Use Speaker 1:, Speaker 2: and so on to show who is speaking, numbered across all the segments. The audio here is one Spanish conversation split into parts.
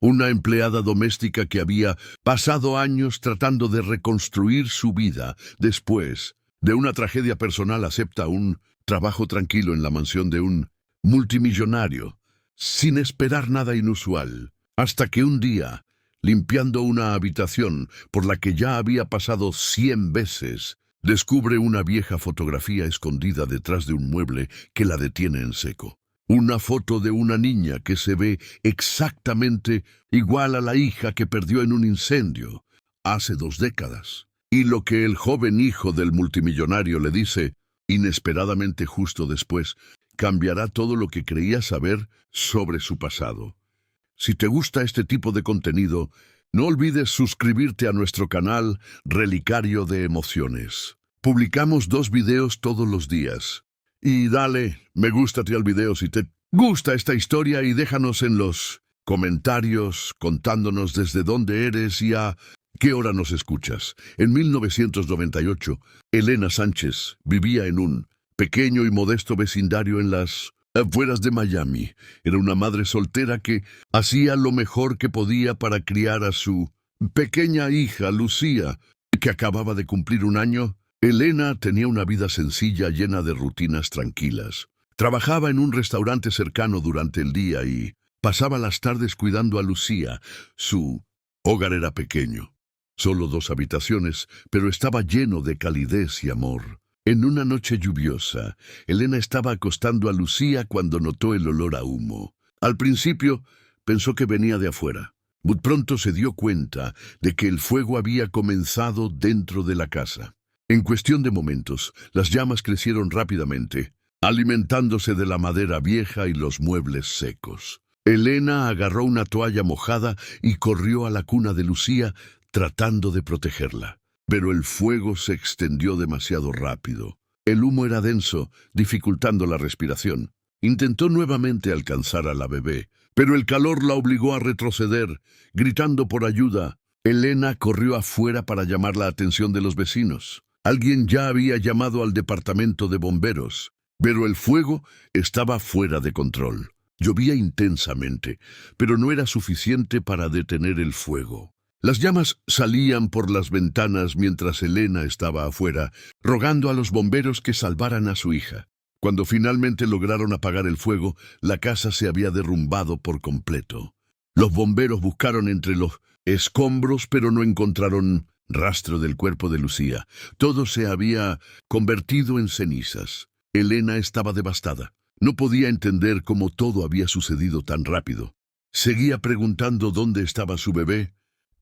Speaker 1: una empleada doméstica que había pasado años tratando de reconstruir su vida después de una tragedia personal, acepta un trabajo tranquilo en la mansión de un multimillonario, sin esperar nada inusual, hasta que un día, limpiando una habitación por la que ya había pasado 100 veces, descubre una vieja fotografía escondida detrás de un mueble que la detiene en seco. Una foto de una niña que se ve exactamente igual a la hija que perdió en un incendio hace 2 décadas. Y lo que el joven hijo del multimillonario le dice, inesperadamente justo después, cambiará todo lo que creía saber sobre su pasado. Si te gusta este tipo de contenido, no olvides suscribirte a nuestro canal Relicario de Emociones. Publicamos 2 videos todos los días. Y dale me gusta al video si te gusta esta historia y déjanos en los comentarios contándonos desde dónde eres y a qué hora nos escuchas. En 1998, Elena Sánchez vivía en un pequeño y modesto vecindario en las afueras de Miami. Era una madre soltera que hacía lo mejor que podía para criar a su pequeña hija, Lucía, que acababa de cumplir 1 año. Elena tenía una vida sencilla llena de rutinas tranquilas. Trabajaba en un restaurante cercano durante el día y pasaba las tardes cuidando a Lucía. Su hogar era pequeño, solo 2 habitaciones, pero estaba lleno de calidez y amor. En una noche lluviosa, Elena estaba acostando a Lucía cuando notó el olor a humo. Al principio, pensó que venía de afuera. Muy pronto se dio cuenta de que el fuego había comenzado dentro de la casa. En cuestión de momentos, las llamas crecieron rápidamente, alimentándose de la madera vieja y los muebles secos. Elena agarró una toalla mojada y corrió a la cuna de Lucía, tratando de protegerla. Pero el fuego se extendió demasiado rápido. El humo era denso, dificultando la respiración. Intentó nuevamente alcanzar a la bebé, pero el calor la obligó a retroceder, gritando por ayuda. Elena corrió afuera para llamar la atención de los vecinos. Alguien ya había llamado al departamento de bomberos, pero el fuego estaba fuera de control. Llovía intensamente, pero no era suficiente para detener el fuego. Las llamas salían por las ventanas mientras Elena estaba afuera, rogando a los bomberos que salvaran a su hija. Cuando finalmente lograron apagar el fuego, la casa se había derrumbado por completo. Los bomberos buscaron entre los escombros, pero no encontraron rastro del cuerpo de Lucía. Todo se había convertido en cenizas. Elena estaba devastada. No podía entender cómo todo había sucedido tan rápido. Seguía preguntando dónde estaba su bebé,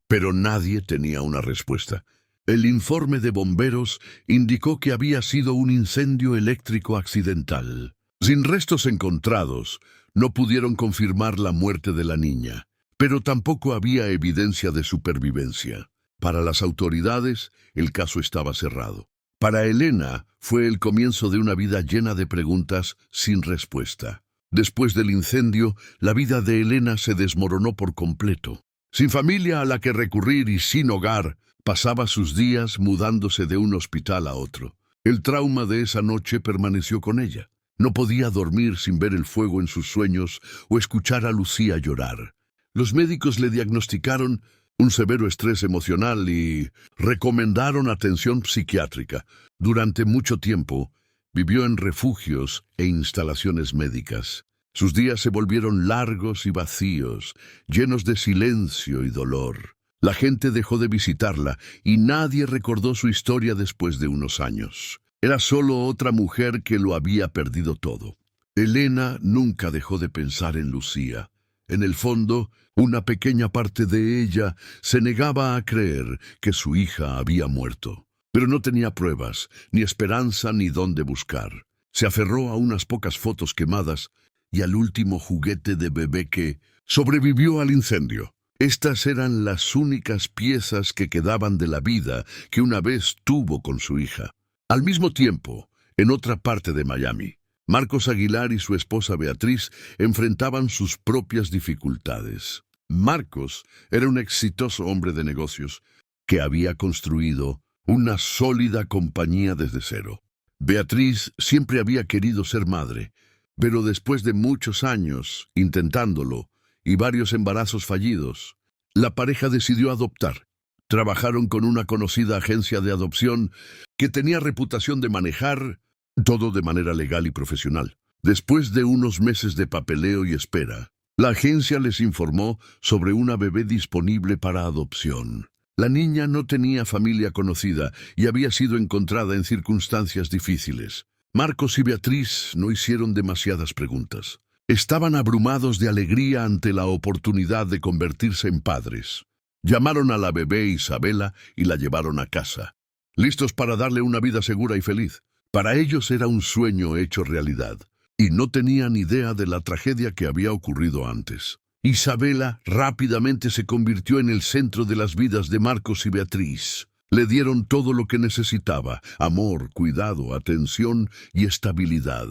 Speaker 1: pero nadie tenía una respuesta. El informe de bomberos indicó que había sido un incendio eléctrico accidental. Sin restos encontrados, no pudieron confirmar la muerte de la niña, pero tampoco había evidencia de supervivencia. Para las autoridades, el caso estaba cerrado. Para Elena, fue el comienzo de una vida llena de preguntas sin respuesta. Después del incendio, la vida de Elena se desmoronó por completo. Sin familia a la que recurrir y sin hogar, pasaba sus días mudándose de un hospital a otro. El trauma de esa noche permaneció con ella. No podía dormir sin ver el fuego en sus sueños o escuchar a Lucía llorar. Los médicos le diagnosticaron un severo estrés emocional y recomendaron atención psiquiátrica. Durante mucho tiempo, vivió en refugios e instalaciones médicas. Sus días se volvieron largos y vacíos, llenos de silencio y dolor. La gente dejó de visitarla y nadie recordó su historia después de unos años. Era solo otra mujer que lo había perdido todo. Elena nunca dejó de pensar en Lucía. En el fondo, una pequeña parte de ella se negaba a creer que su hija había muerto. Pero no tenía pruebas, ni esperanza ni dónde buscar. Se aferró a unas pocas fotos quemadas y al último juguete de bebé que sobrevivió al incendio. Estas eran las únicas piezas que quedaban de la vida que una vez tuvo con su hija. Al mismo tiempo, en otra parte de Miami, Marcos Aguilar y su esposa Beatriz enfrentaban sus propias dificultades. Marcos era un exitoso hombre de negocios que había construido una sólida compañía desde cero. Beatriz siempre había querido ser madre, pero después de muchos años intentándolo y varios embarazos fallidos. La pareja decidió adoptar. Trabajaron con una conocida agencia de adopción que tenía reputación de manejar todo de manera legal y profesional. Después de unos meses de papeleo y espera, la agencia les informó sobre una bebé disponible para adopción. La niña no tenía familia conocida y había sido encontrada en circunstancias difíciles. Marcos y Beatriz no hicieron demasiadas preguntas. Estaban abrumados de alegría ante la oportunidad de convertirse en padres. Llamaron a la bebé Isabela y la llevaron a casa, listos para darle una vida segura y feliz. Para ellos era un sueño hecho realidad, y no tenían idea de la tragedia que había ocurrido antes. Isabela rápidamente se convirtió en el centro de las vidas de Marcos y Beatriz. Le dieron todo lo que necesitaba: amor, cuidado, atención y estabilidad.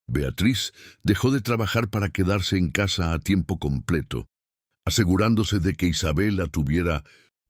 Speaker 1: Beatriz dejó de trabajar para quedarse en casa a tiempo completo, asegurándose de que Isabela tuviera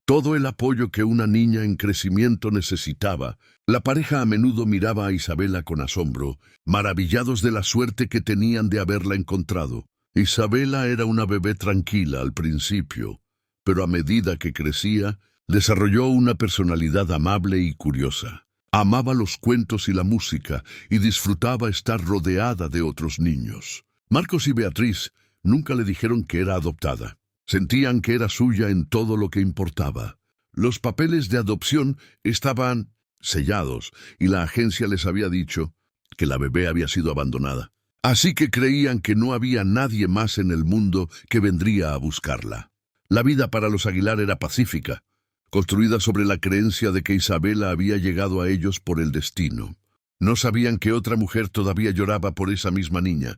Speaker 1: todo el apoyo que una niña en crecimiento necesitaba. La pareja a menudo miraba a Isabela con asombro, maravillados de la suerte que tenían de haberla encontrado. Isabela era una bebé tranquila al principio, pero a medida que crecía, desarrolló una personalidad amable y curiosa. Amaba los cuentos y la música y disfrutaba estar rodeada de otros niños. Marcos y Beatriz nunca le dijeron que era adoptada. Sentían que era suya en todo lo que importaba. Los papeles de adopción estaban sellados y la agencia les había dicho que la bebé había sido abandonada. Así que creían que no había nadie más en el mundo que vendría a buscarla. La vida para los Aguilar era pacífica, construida sobre la creencia de que Isabela había llegado a ellos por el destino. No sabían que otra mujer todavía lloraba por esa misma niña.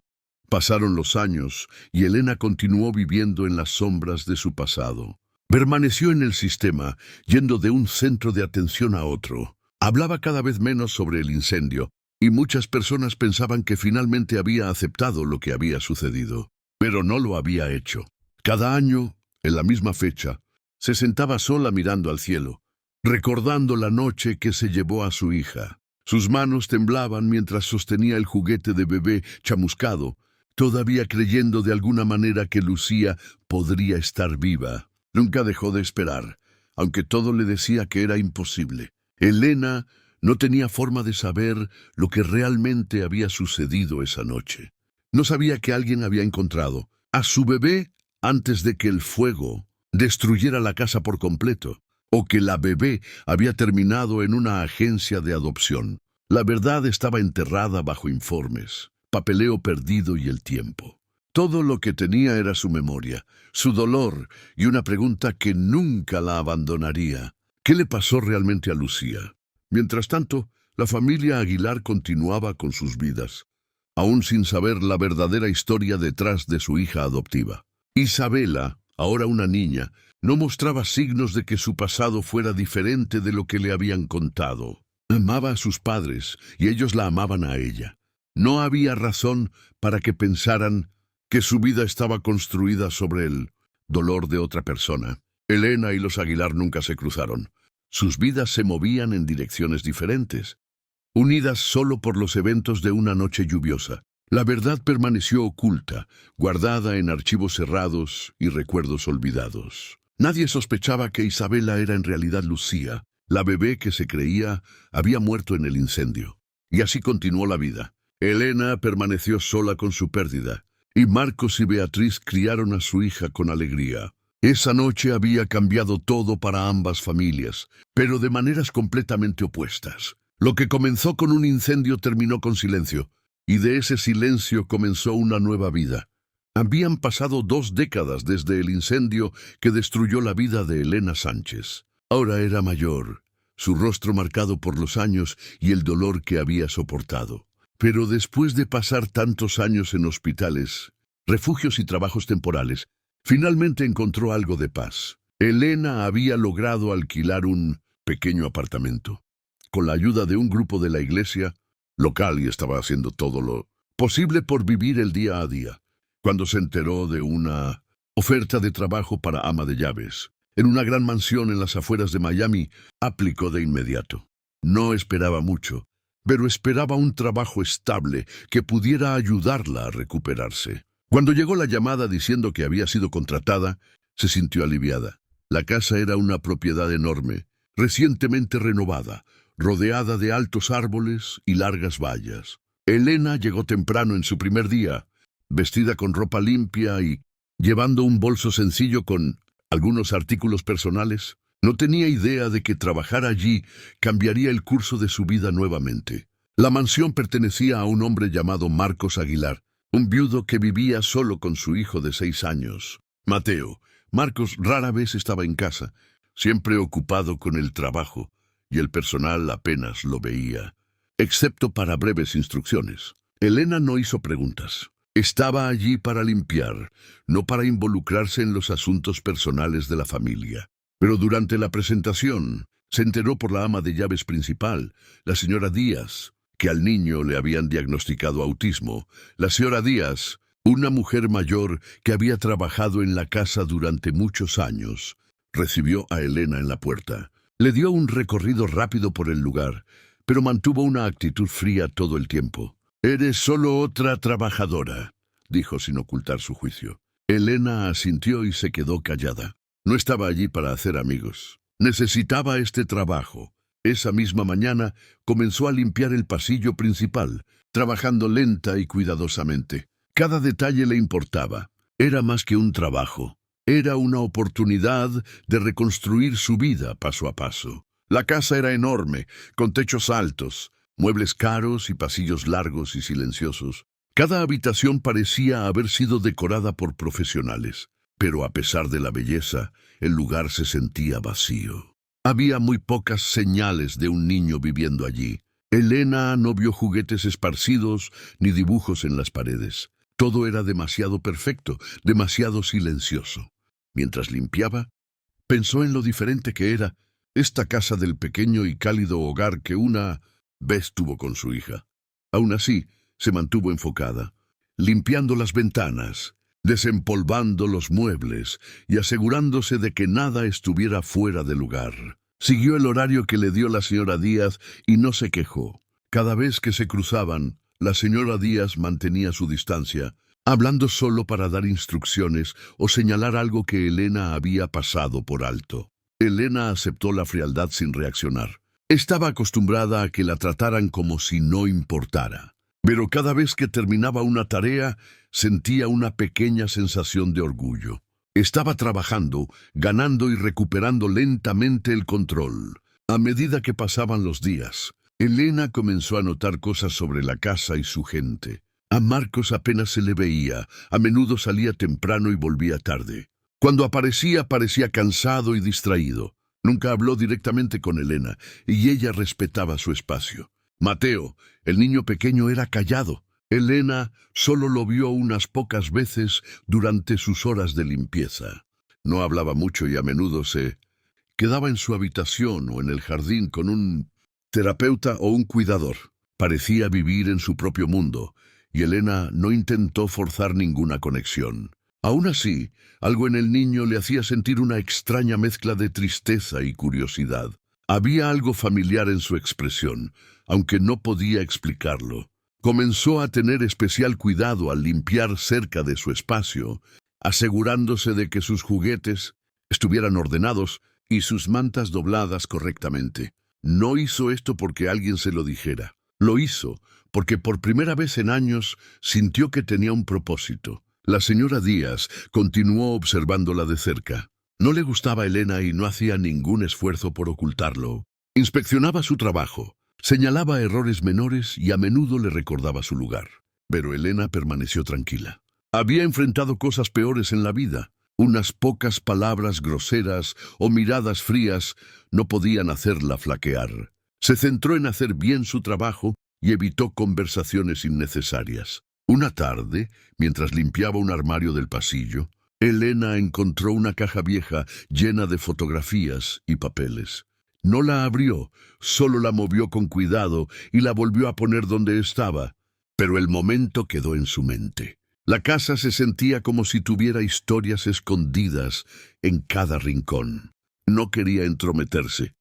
Speaker 1: Pasaron los años y Elena continuó viviendo en las sombras de su pasado. Permaneció en el sistema, yendo de un centro de atención a otro. Hablaba cada vez menos sobre el incendio, y muchas personas pensaban que finalmente había aceptado lo que había sucedido. Pero no lo había hecho. Cada año, en la misma fecha, se sentaba sola mirando al cielo, recordando la noche que se llevó a su hija. Sus manos temblaban mientras sostenía el juguete de bebé chamuscado, todavía creyendo de alguna manera que Lucía podría estar viva. Nunca dejó de esperar, aunque todo le decía que era imposible. Elena no tenía forma de saber lo que realmente había sucedido esa noche. No sabía que alguien había encontrado a su bebé antes de que el fuego destruyera la casa por completo, o que la bebé había terminado en una agencia de adopción. La verdad estaba enterrada bajo informes, papeleo perdido y el tiempo. Todo lo que tenía era su memoria, su dolor y una pregunta que nunca la abandonaría. ¿Qué le pasó realmente a Lucía? Mientras tanto, la familia Aguilar continuaba con sus vidas, aún sin saber la verdadera historia detrás de su hija adoptiva. Isabela, ahora una niña, no mostraba signos de que su pasado fuera diferente de lo que le habían contado. Amaba a sus padres y ellos la amaban a ella. No había razón para que pensaran que su vida estaba construida sobre el dolor de otra persona. Elena y los Aguilar nunca se cruzaron. Sus vidas se movían en direcciones diferentes, unidas solo por los eventos de una noche lluviosa. La verdad permaneció oculta, guardada en archivos cerrados y recuerdos olvidados. Nadie sospechaba que Isabela era en realidad Lucía, la bebé que se creía había muerto en el incendio. Y así continuó la vida. Elena permaneció sola con su pérdida, y Marcos y Beatriz criaron a su hija con alegría. Esa noche había cambiado todo para ambas familias, pero de maneras completamente opuestas. Lo que comenzó con un incendio terminó con silencio, y de ese silencio comenzó una nueva vida. Habían pasado 2 décadas desde el incendio que destruyó la vida de Elena Sánchez. Ahora era mayor, su rostro marcado por los años y el dolor que había soportado. Pero después de pasar tantos años en hospitales, refugios y trabajos temporales, finalmente encontró algo de paz. Elena había logrado alquilar un pequeño apartamento, con la ayuda de un grupo de la iglesia local, y estaba haciendo todo lo posible por vivir el día a día. Cuando se enteró de una oferta de trabajo para ama de llaves, en una gran mansión en las afueras de Miami, aplicó de inmediato. No esperaba mucho, pero esperaba un trabajo estable que pudiera ayudarla a recuperarse. Cuando llegó la llamada diciendo que había sido contratada, se sintió aliviada. La casa era una propiedad enorme, recientemente renovada, rodeada de altos árboles y largas vallas. Elena llegó temprano en su primer día, vestida con ropa limpia y llevando un bolso sencillo con algunos artículos personales. No tenía idea de que trabajar allí cambiaría el curso de su vida nuevamente. La mansión pertenecía a un hombre llamado Marcos Aguilar, un viudo que vivía solo con su hijo de 6 años, Mateo. Marcos rara vez estaba en casa, siempre ocupado con el trabajo, y el personal apenas lo veía, excepto para breves instrucciones. Elena no hizo preguntas. Estaba allí para limpiar, no para involucrarse en los asuntos personales de la familia. Pero durante la presentación, se enteró por la ama de llaves principal, la señora Díaz, que al niño le habían diagnosticado autismo. La señora Díaz, una mujer mayor que había trabajado en la casa durante muchos años, recibió a Elena en la puerta. Le dio un recorrido rápido por el lugar, pero mantuvo una actitud fría todo el tiempo. «Eres solo otra trabajadora», dijo sin ocultar su juicio. Elena asintió y se quedó callada. No estaba allí para hacer amigos. Necesitaba este trabajo. Esa misma mañana comenzó a limpiar el pasillo principal, trabajando lenta y cuidadosamente. Cada detalle le importaba. Era más que un trabajo. Era una oportunidad de reconstruir su vida paso a paso. La casa era enorme, con techos altos, muebles caros y pasillos largos y silenciosos. Cada habitación parecía haber sido decorada por profesionales, pero a pesar de la belleza, el lugar se sentía vacío. Había muy pocas señales de un niño viviendo allí. Elena no vio juguetes esparcidos ni dibujos en las paredes. Todo era demasiado perfecto, demasiado silencioso. Mientras limpiaba, pensó en lo diferente que era esta casa del pequeño y cálido hogar que una vez tuvo con su hija. Aún así, se mantuvo enfocada, limpiando las ventanas, desempolvando los muebles y asegurándose de que nada estuviera fuera de lugar. Siguió el horario que le dio la señora Díaz y no se quejó. Cada vez que se cruzaban, la señora Díaz mantenía su distancia, hablando solo para dar instrucciones o señalar algo que Elena había pasado por alto. Elena aceptó la frialdad sin reaccionar. Estaba acostumbrada a que la trataran como si no importara. Pero cada vez que terminaba una tarea, sentía una pequeña sensación de orgullo. Estaba trabajando, ganando y recuperando lentamente el control. A medida que pasaban los días, Elena comenzó a notar cosas sobre la casa y su gente. A Marcos apenas se le veía, a menudo salía temprano y volvía tarde. Cuando aparecía, parecía cansado y distraído. Nunca habló directamente con Elena, y ella respetaba su espacio. Mateo, el niño pequeño, era callado. Elena solo lo vio unas pocas veces durante sus horas de limpieza. No hablaba mucho y a menudo se quedaba en su habitación o en el jardín con un terapeuta o un cuidador. Parecía vivir en su propio mundo, y Elena no intentó forzar ninguna conexión. Aún así, algo en el niño le hacía sentir una extraña mezcla de tristeza y curiosidad. Había algo familiar en su expresión, aunque no podía explicarlo. Comenzó a tener especial cuidado al limpiar cerca de su espacio, asegurándose de que sus juguetes estuvieran ordenados y sus mantas dobladas correctamente. No hizo esto porque alguien se lo dijera. Lo hizo porque por primera vez en años sintió que tenía un propósito. La señora Díaz continuó observándola de cerca. No le gustaba a Elena y no hacía ningún esfuerzo por ocultarlo. Inspeccionaba su trabajo, señalaba errores menores y a menudo le recordaba su lugar. Pero Elena permaneció tranquila. Había enfrentado cosas peores en la vida. Unas pocas palabras groseras o miradas frías no podían hacerla flaquear. Se centró en hacer bien su trabajo y evitó conversaciones innecesarias. Una tarde, mientras limpiaba un armario del pasillo, Elena encontró una caja vieja llena de fotografías y papeles. No la abrió, solo la movió con cuidado y la volvió a poner donde estaba, pero el momento quedó en su mente. La casa se sentía como si tuviera historias escondidas en cada rincón. No quería entrometerse,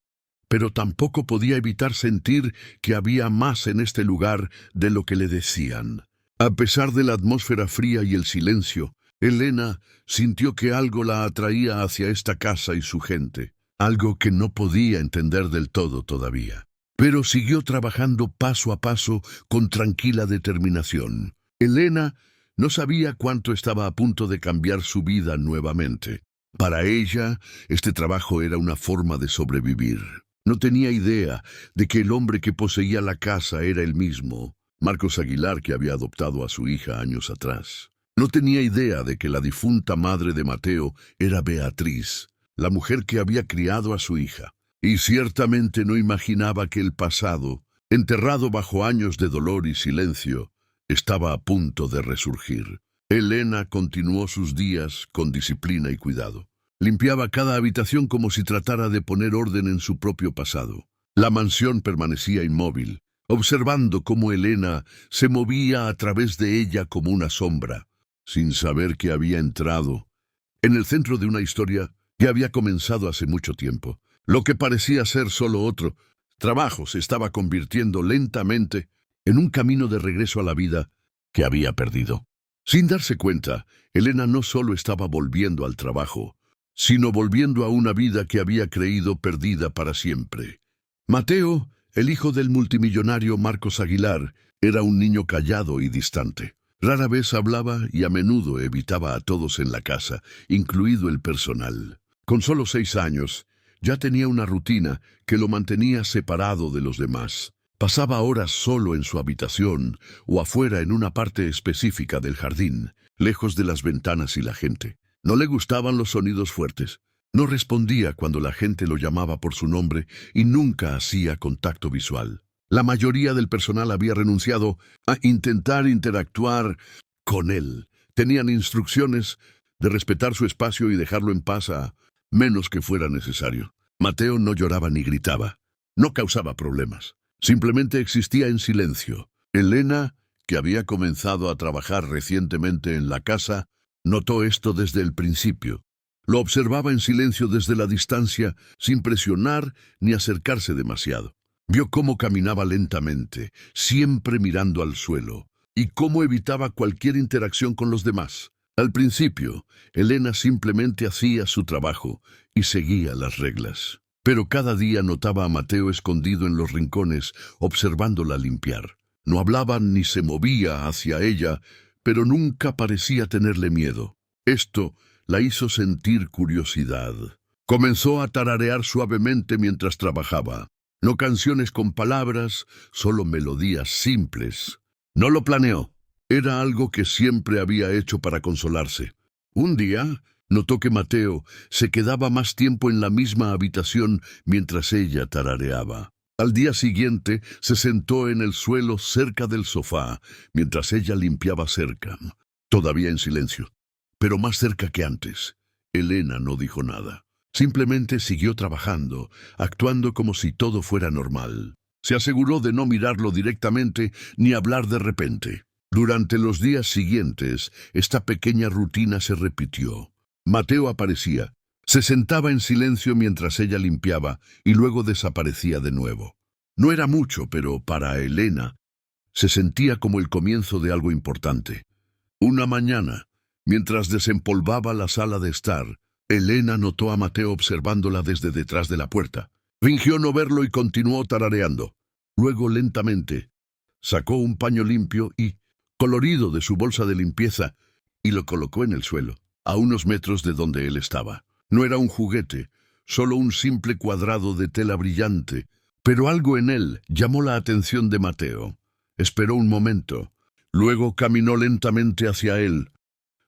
Speaker 1: pero tampoco podía evitar sentir que había más en este lugar de lo que le decían. A pesar de la atmósfera fría y el silencio, Elena sintió que algo la atraía hacia esta casa y su gente, algo que no podía entender del todo todavía. Pero siguió trabajando paso a paso con tranquila determinación. Elena no sabía cuánto estaba a punto de cambiar su vida nuevamente. Para ella, este trabajo era una forma de sobrevivir. No tenía idea de que el hombre que poseía la casa era el mismo, Marcos Aguilar, que había adoptado a su hija años atrás. No tenía idea de que la difunta madre de Mateo era Beatriz, la mujer que había criado a su hija. Y ciertamente no imaginaba que el pasado, enterrado bajo años de dolor y silencio, estaba a punto de resurgir. Elena continuó sus días con disciplina y cuidado. Limpiaba cada habitación como si tratara de poner orden en su propio pasado. La mansión permanecía inmóvil, observando cómo Elena se movía a través de ella como una sombra, sin saber que había entrado en el centro de una historia que había comenzado hace mucho tiempo. Lo que parecía ser solo otro trabajo se estaba convirtiendo lentamente en un camino de regreso a la vida que había perdido. Sin darse cuenta, Elena no solo estaba volviendo al trabajo, sino volviendo a una vida que había creído perdida para siempre. Mateo, el hijo del multimillonario Marcos Aguilar, era un niño callado y distante. Rara vez hablaba y a menudo evitaba a todos en la casa, incluido el personal. Con solo 6 años, ya tenía una rutina que lo mantenía separado de los demás. Pasaba horas solo en su habitación o afuera en una parte específica del jardín, lejos de las ventanas y la gente. No le gustaban los sonidos fuertes. No respondía cuando la gente lo llamaba por su nombre y nunca hacía contacto visual. La mayoría del personal había renunciado a intentar interactuar con él. Tenían instrucciones de respetar su espacio y dejarlo en paz a menos que fuera necesario. Mateo no lloraba ni gritaba. No causaba problemas. Simplemente existía en silencio. Elena, que había comenzado a trabajar recientemente en la casa, notó esto desde el principio. Lo observaba en silencio desde la distancia, sin presionar ni acercarse demasiado. Vio cómo caminaba lentamente, siempre mirando al suelo, y cómo evitaba cualquier interacción con los demás. Al principio, Elena simplemente hacía su trabajo y seguía las reglas. Pero cada día notaba a Mateo escondido en los rincones, observándola limpiar. No hablaba ni se movía hacia ella, pero nunca parecía tenerle miedo. Esto la hizo sentir curiosidad. Comenzó a tararear suavemente mientras trabajaba. No canciones con palabras, solo melodías simples. No lo planeó. Era algo que siempre había hecho para consolarse. Un día, notó que Mateo se quedaba más tiempo en la misma habitación mientras ella tarareaba. Al día siguiente, se sentó en el suelo cerca del sofá, mientras ella limpiaba cerca, todavía en silencio, pero más cerca que antes. Elena no dijo nada. Simplemente siguió trabajando, actuando como si todo fuera normal. Se aseguró de no mirarlo directamente ni hablar de repente. Durante los días siguientes, esta pequeña rutina se repitió. Mateo aparecía, se sentaba en silencio mientras ella limpiaba y luego desaparecía de nuevo. No era mucho, pero para Elena se sentía como el comienzo de algo importante. Una mañana, mientras desempolvaba la sala de estar, Elena notó a Mateo observándola desde detrás de la puerta. Fingió no verlo y continuó tarareando. Luego, lentamente, sacó un paño limpio y colorido de su bolsa de limpieza y lo colocó en el suelo, a unos metros de donde él estaba. No era un juguete, solo un simple cuadrado de tela brillante, pero algo en él llamó la atención de Mateo. Esperó un momento. Luego caminó lentamente hacia él.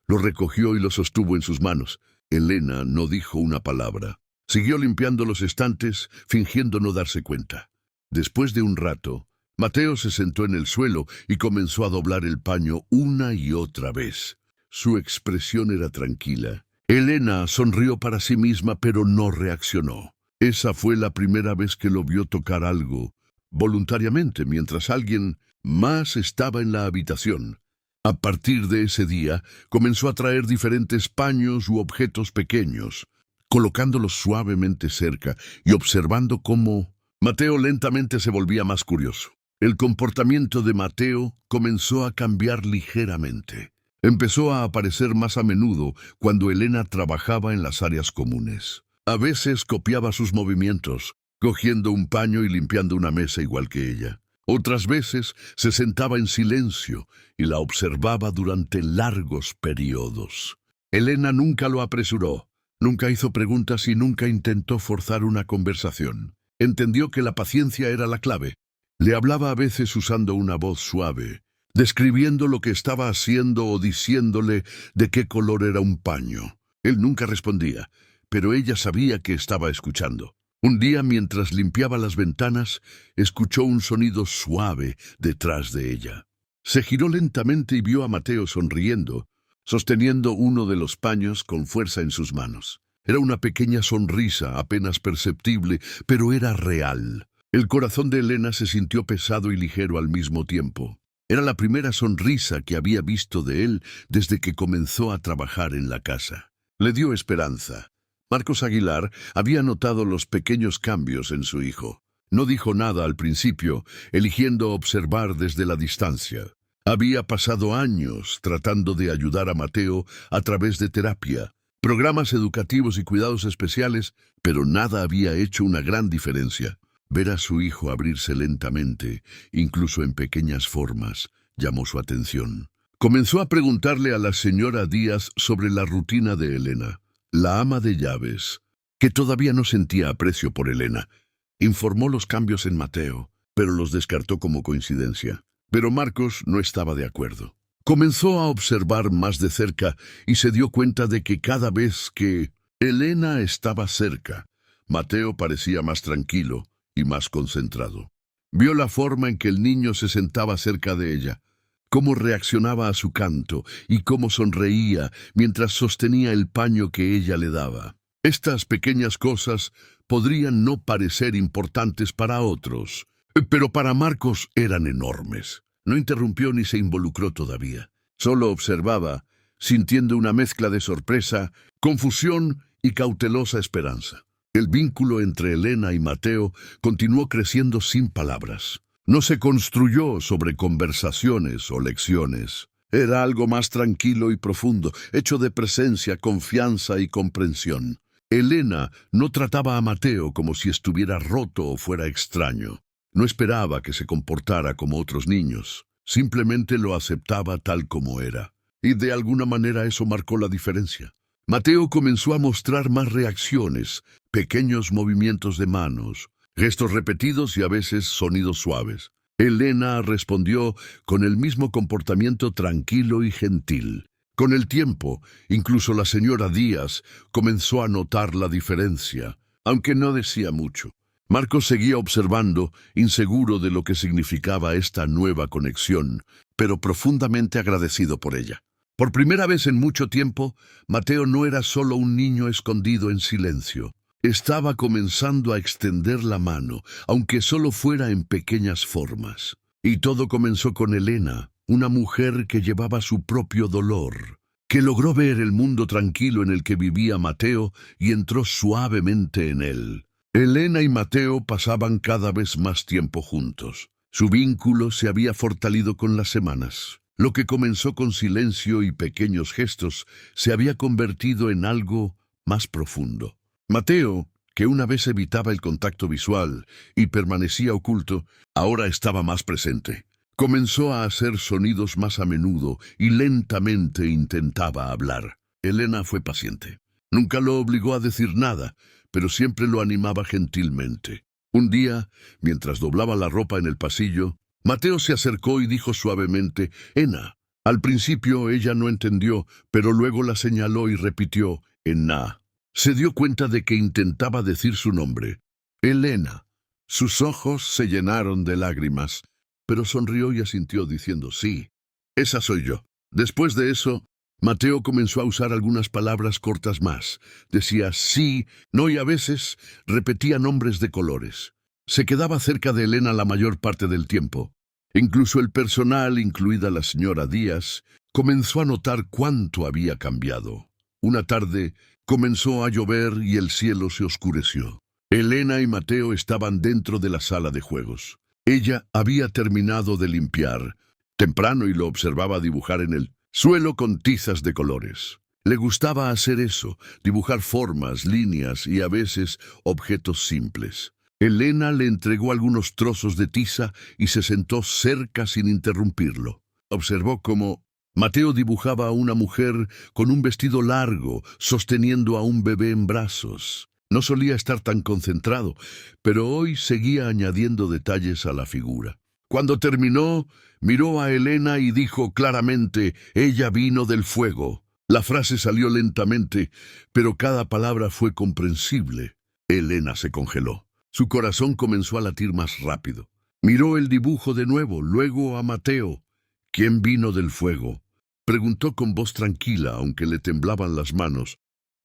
Speaker 1: Lo recogió y lo sostuvo en sus manos. Elena no dijo una palabra. Siguió limpiando los estantes, fingiendo no darse cuenta. Después de un rato, Mateo se sentó en el suelo y comenzó a doblar el paño una y otra vez. Su expresión era tranquila. Elena sonrió para sí misma, pero no reaccionó. Esa fue la primera vez que lo vio tocar algo, voluntariamente, mientras alguien más estaba en la habitación. A partir de ese día, comenzó a traer diferentes paños u objetos pequeños, colocándolos suavemente cerca y observando cómo Mateo lentamente se volvía más curioso. El comportamiento de Mateo comenzó a cambiar ligeramente. Empezó a aparecer más a menudo cuando Elena trabajaba en las áreas comunes. A veces copiaba sus movimientos, cogiendo un paño y limpiando una mesa igual que ella. Otras veces se sentaba en silencio y la observaba durante largos periodos. Elena nunca lo apresuró, nunca hizo preguntas y nunca intentó forzar una conversación. Entendió que la paciencia era la clave. Le hablaba a veces usando una voz suave, describiendo lo que estaba haciendo o diciéndole de qué color era un paño. Él nunca respondía, pero ella sabía que estaba escuchando. Un día, mientras limpiaba las ventanas, escuchó un sonido suave detrás de ella. Se giró lentamente y vio a Mateo sonriendo, sosteniendo uno de los paños con fuerza en sus manos. Era una pequeña sonrisa, apenas perceptible, pero era real. El corazón de Elena se sintió pesado y ligero al mismo tiempo. Era la primera sonrisa que había visto de él desde que comenzó a trabajar en la casa. Le dio esperanza. Marcos Aguilar había notado los pequeños cambios en su hijo. No dijo nada al principio, eligiendo observar desde la distancia. Había pasado años tratando de ayudar a Mateo a través de terapia, programas educativos y cuidados especiales, pero nada había hecho una gran diferencia. Ver a su hijo abrirse lentamente, incluso en pequeñas formas, llamó su atención. Comenzó a preguntarle a la señora Díaz sobre la rutina de Elena. La ama de llaves, que todavía no sentía aprecio por Elena, informó los cambios en Mateo, pero los descartó como coincidencia. Pero Marcos no estaba de acuerdo. Comenzó a observar más de cerca y se dio cuenta de que cada vez que Elena estaba cerca, Mateo parecía más tranquilo y más concentrado. Vio la forma en que el niño se sentaba cerca de ella, cómo reaccionaba a su canto y cómo sonreía mientras sostenía el paño que ella le daba. Estas pequeñas cosas podrían no parecer importantes para otros, pero para Marcos eran enormes. No interrumpió ni se involucró todavía. Solo observaba, sintiendo una mezcla de sorpresa, confusión y cautelosa esperanza. El vínculo entre Elena y Mateo continuó creciendo sin palabras. No se construyó sobre conversaciones o lecciones. Era algo más tranquilo y profundo, hecho de presencia, confianza y comprensión. Elena no trataba a Mateo como si estuviera roto o fuera extraño. No esperaba que se comportara como otros niños. Simplemente lo aceptaba tal como era. Y de alguna manera eso marcó la diferencia. Mateo comenzó a mostrar más reacciones, pequeños movimientos de manos, gestos repetidos y a veces sonidos suaves. Elena respondió con el mismo comportamiento tranquilo y gentil. Con el tiempo, incluso la señora Díaz comenzó a notar la diferencia, aunque no decía mucho. Marcos seguía observando, inseguro de lo que significaba esta nueva conexión, pero profundamente agradecido por ella. Por primera vez en mucho tiempo, Mateo no era solo un niño escondido en silencio. Estaba comenzando a extender la mano, aunque solo fuera en pequeñas formas. Y todo comenzó con Elena, una mujer que llevaba su propio dolor, que logró ver el mundo tranquilo en el que vivía Mateo y entró suavemente en él. Elena y Mateo pasaban cada vez más tiempo juntos. Su vínculo se había fortalecido con las semanas. Lo que comenzó con silencio y pequeños gestos se había convertido en algo más profundo. Mateo, que una vez evitaba el contacto visual y permanecía oculto, ahora estaba más presente. Comenzó a hacer sonidos más a menudo y lentamente intentaba hablar. Elena fue paciente. Nunca lo obligó a decir nada, pero siempre lo animaba gentilmente. Un día, mientras doblaba la ropa en el pasillo, Mateo se acercó y dijo suavemente, «Ena». Al principio ella no entendió, pero luego la señaló y repitió, «Ena». Se dio cuenta de que intentaba decir su nombre, Elena. Sus ojos se llenaron de lágrimas, pero sonrió y asintió diciendo, «Sí, esa soy yo». Después de eso, Mateo comenzó a usar algunas palabras cortas más. Decía sí, no y a veces repetía nombres de colores. Se quedaba cerca de Elena la mayor parte del tiempo. Incluso el personal, incluida la señora Díaz, comenzó a notar cuánto había cambiado. Una tarde comenzó a llover y el cielo se oscureció. Elena y Mateo estaban dentro de la sala de juegos. Ella había terminado de limpiar temprano y lo observaba dibujar en el suelo con tizas de colores. Le gustaba hacer eso, dibujar formas, líneas y a veces objetos simples. Elena le entregó algunos trozos de tiza y se sentó cerca sin interrumpirlo. Observó cómo Mateo dibujaba a una mujer con un vestido largo, sosteniendo a un bebé en brazos. No solía estar tan concentrado, pero hoy seguía añadiendo detalles a la figura. Cuando terminó, miró a Elena y dijo claramente: «Ella vino del fuego». La frase salió lentamente, pero cada palabra fue comprensible. Elena se congeló. Su corazón comenzó a latir más rápido. Miró el dibujo de nuevo, luego a Mateo. «¿Quién vino del fuego?», preguntó con voz tranquila, aunque le temblaban las manos.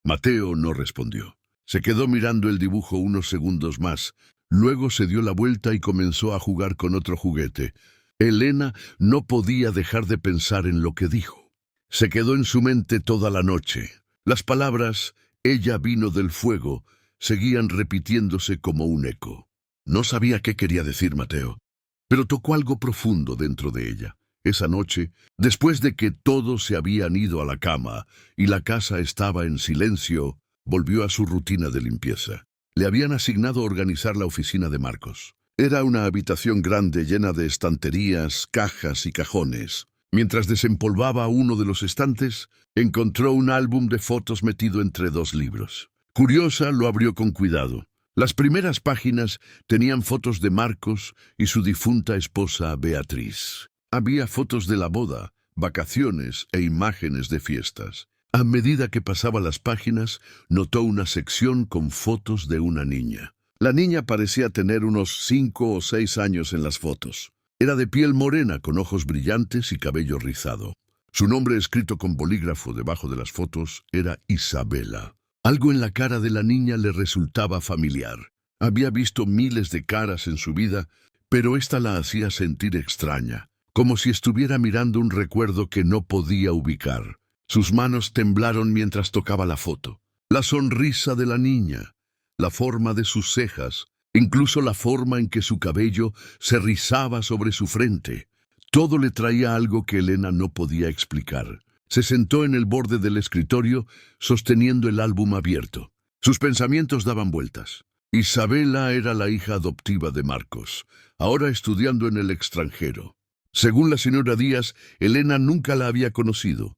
Speaker 1: Mateo no respondió. Se quedó mirando el dibujo unos segundos más. Luego se dio la vuelta y comenzó a jugar con otro juguete. Elena no podía dejar de pensar en lo que dijo. Se quedó en su mente toda la noche. Las palabras «ella vino del fuego» seguían repitiéndose como un eco. No sabía qué quería decir Mateo, pero tocó algo profundo dentro de ella. Esa noche, después de que todos se habían ido a la cama y la casa estaba en silencio, volvió a su rutina de limpieza. Le habían asignado organizar la oficina de Marcos. Era una habitación grande llena de estanterías, cajas y cajones. Mientras desempolvaba uno de los estantes, encontró un álbum de fotos metido entre dos libros. Curiosa, lo abrió con cuidado. Las primeras páginas tenían fotos de Marcos y su difunta esposa Beatriz. Había fotos de la boda, vacaciones e imágenes de fiestas. A medida que pasaba las páginas, notó una sección con fotos de una niña. La niña parecía tener unos 5 o 6 años en las fotos. Era de piel morena, con ojos brillantes y cabello rizado. Su nombre, escrito con bolígrafo debajo de las fotos, era Isabela. Algo en la cara de la niña le resultaba familiar. Había visto miles de caras en su vida, pero esta la hacía sentir extraña, como si estuviera mirando un recuerdo que no podía ubicar. Sus manos temblaron mientras tocaba la foto. La sonrisa de la niña, la forma de sus cejas, incluso la forma en que su cabello se rizaba sobre su frente. Todo le traía algo que Elena no podía explicar. Se sentó en el borde del escritorio, sosteniendo el álbum abierto. Sus pensamientos daban vueltas. Isabela era la hija adoptiva de Marcos, ahora estudiando en el extranjero. Según la señora Díaz, Elena nunca la había conocido,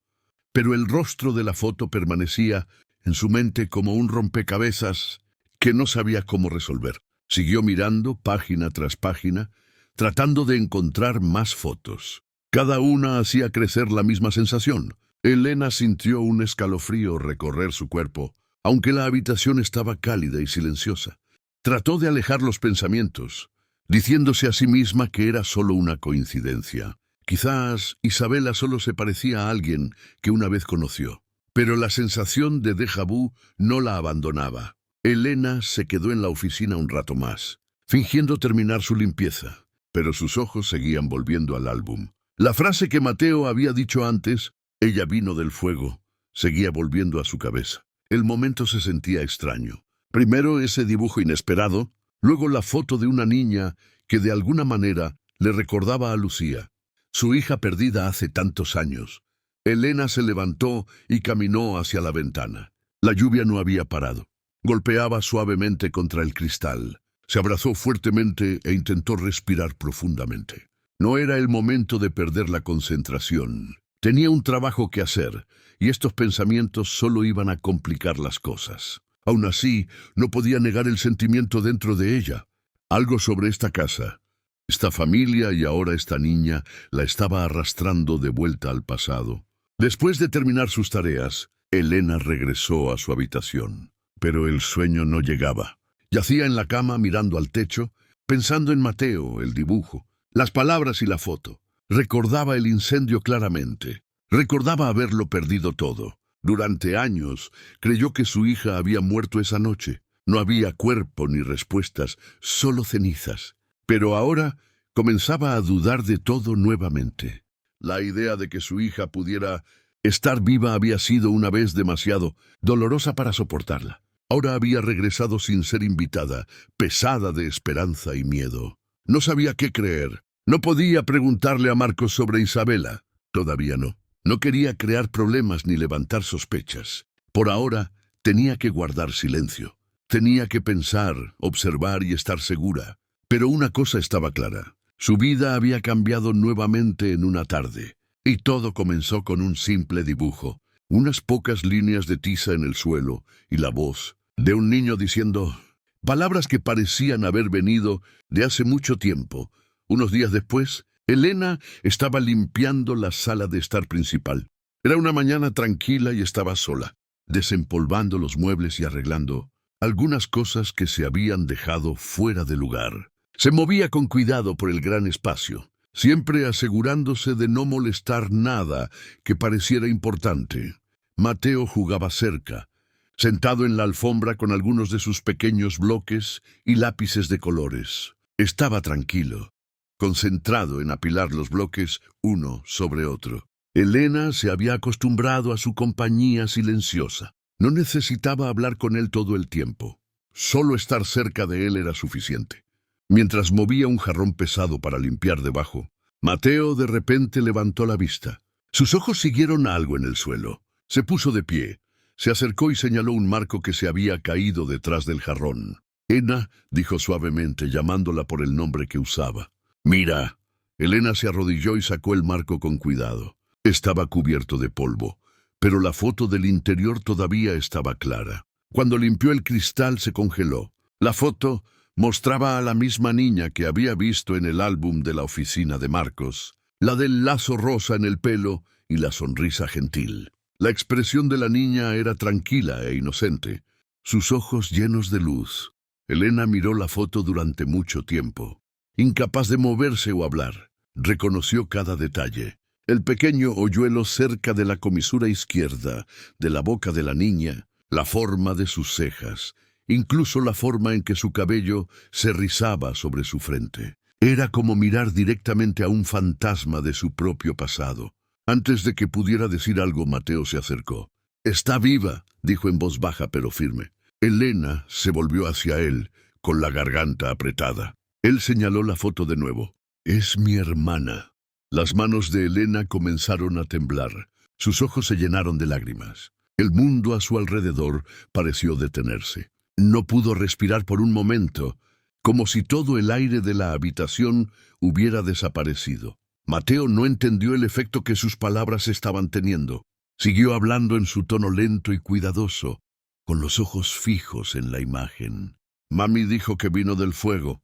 Speaker 1: pero el rostro de la foto permanecía en su mente como un rompecabezas que no sabía cómo resolver. Siguió mirando página tras página, tratando de encontrar más fotos. Cada una hacía crecer la misma sensación. Elena sintió un escalofrío recorrer su cuerpo, aunque la habitación estaba cálida y silenciosa. Trató de alejar los pensamientos, diciéndose a sí misma que era solo una coincidencia. Quizás Isabela solo se parecía a alguien que una vez conoció. Pero la sensación de déjà vu no la abandonaba. Elena se quedó en la oficina un rato más, fingiendo terminar su limpieza, pero sus ojos seguían volviendo al álbum. La frase que Mateo había dicho antes, «ella vino del fuego», seguía volviendo a su cabeza. El momento se sentía extraño. Primero ese dibujo inesperado, luego la foto de una niña que de alguna manera le recordaba a Lucía, su hija perdida hace tantos años. Elena se levantó y caminó hacia la ventana. La lluvia no había parado. Golpeaba suavemente contra el cristal. Se abrazó fuertemente e intentó respirar profundamente. No era el momento de perder la concentración. Tenía un trabajo que hacer, y estos pensamientos solo iban a complicar las cosas. Aún así, no podía negar el sentimiento dentro de ella. Algo sobre esta casa, esta familia y ahora esta niña la estaba arrastrando de vuelta al pasado. Después de terminar sus tareas, Elena regresó a su habitación. Pero el sueño no llegaba. Yacía en la cama mirando al techo, pensando en Mateo, el dibujo, las palabras y la foto. Recordaba el incendio claramente. Recordaba haberlo perdido todo. Durante años creyó que su hija había muerto esa noche. No había cuerpo ni respuestas, solo cenizas. Pero ahora comenzaba a dudar de todo nuevamente. La idea de que su hija pudiera estar viva había sido una vez demasiado dolorosa para soportarla. Ahora había regresado sin ser invitada, pesada de esperanza y miedo. No sabía qué creer. No podía preguntarle a Marcos sobre Isabela. Todavía no. No quería crear problemas ni levantar sospechas. Por ahora, tenía que guardar silencio. Tenía que pensar, observar y estar segura. Pero una cosa estaba clara. Su vida había cambiado nuevamente en una tarde. Y todo comenzó con un simple dibujo. Unas pocas líneas de tiza en el suelo y la voz de un niño diciendo palabras que parecían haber venido de hace mucho tiempo. Unos días después, Elena estaba limpiando la sala de estar principal. Era una mañana tranquila y estaba sola, desempolvando los muebles y arreglando algunas cosas que se habían dejado fuera de lugar. Se movía con cuidado por el gran espacio, siempre asegurándose de no molestar nada que pareciera importante. Mateo jugaba cerca, sentado en la alfombra con algunos de sus pequeños bloques y lápices de colores. Estaba tranquilo, concentrado en apilar los bloques uno sobre otro. Elena se había acostumbrado a su compañía silenciosa. No necesitaba hablar con él todo el tiempo. Solo estar cerca de él era suficiente. Mientras movía un jarrón pesado para limpiar debajo, Mateo de repente levantó la vista. Sus ojos siguieron algo en el suelo. Se puso de pie. Se acercó y señaló un marco que se había caído detrás del jarrón. «Elena», dijo suavemente, llamándola por el nombre que usaba. «Mira». Elena se arrodilló y sacó el marco con cuidado. Estaba cubierto de polvo, pero la foto del interior todavía estaba clara. Cuando limpió el cristal se congeló. La foto mostraba a la misma niña que había visto en el álbum de la oficina de Marcos, la del lazo rosa en el pelo y la sonrisa gentil. La expresión de la niña era tranquila e inocente, sus ojos llenos de luz. Elena miró la foto durante mucho tiempo, incapaz de moverse o hablar. Reconoció cada detalle. El pequeño hoyuelo cerca de la comisura izquierda, de la boca de la niña, la forma de sus cejas, incluso la forma en que su cabello se rizaba sobre su frente. Era como mirar directamente a un fantasma de su propio pasado. Antes de que pudiera decir algo, Mateo se acercó. «Está viva», dijo en voz baja pero firme. Elena se volvió hacia él, con la garganta apretada. Él señaló la foto de nuevo. «Es mi hermana». Las manos de Elena comenzaron a temblar. Sus ojos se llenaron de lágrimas. El mundo a su alrededor pareció detenerse. No pudo respirar por un momento, como si todo el aire de la habitación hubiera desaparecido. Mateo no entendió el efecto que sus palabras estaban teniendo. Siguió hablando en su tono lento y cuidadoso, con los ojos fijos en la imagen. «Mami dijo que vino del fuego.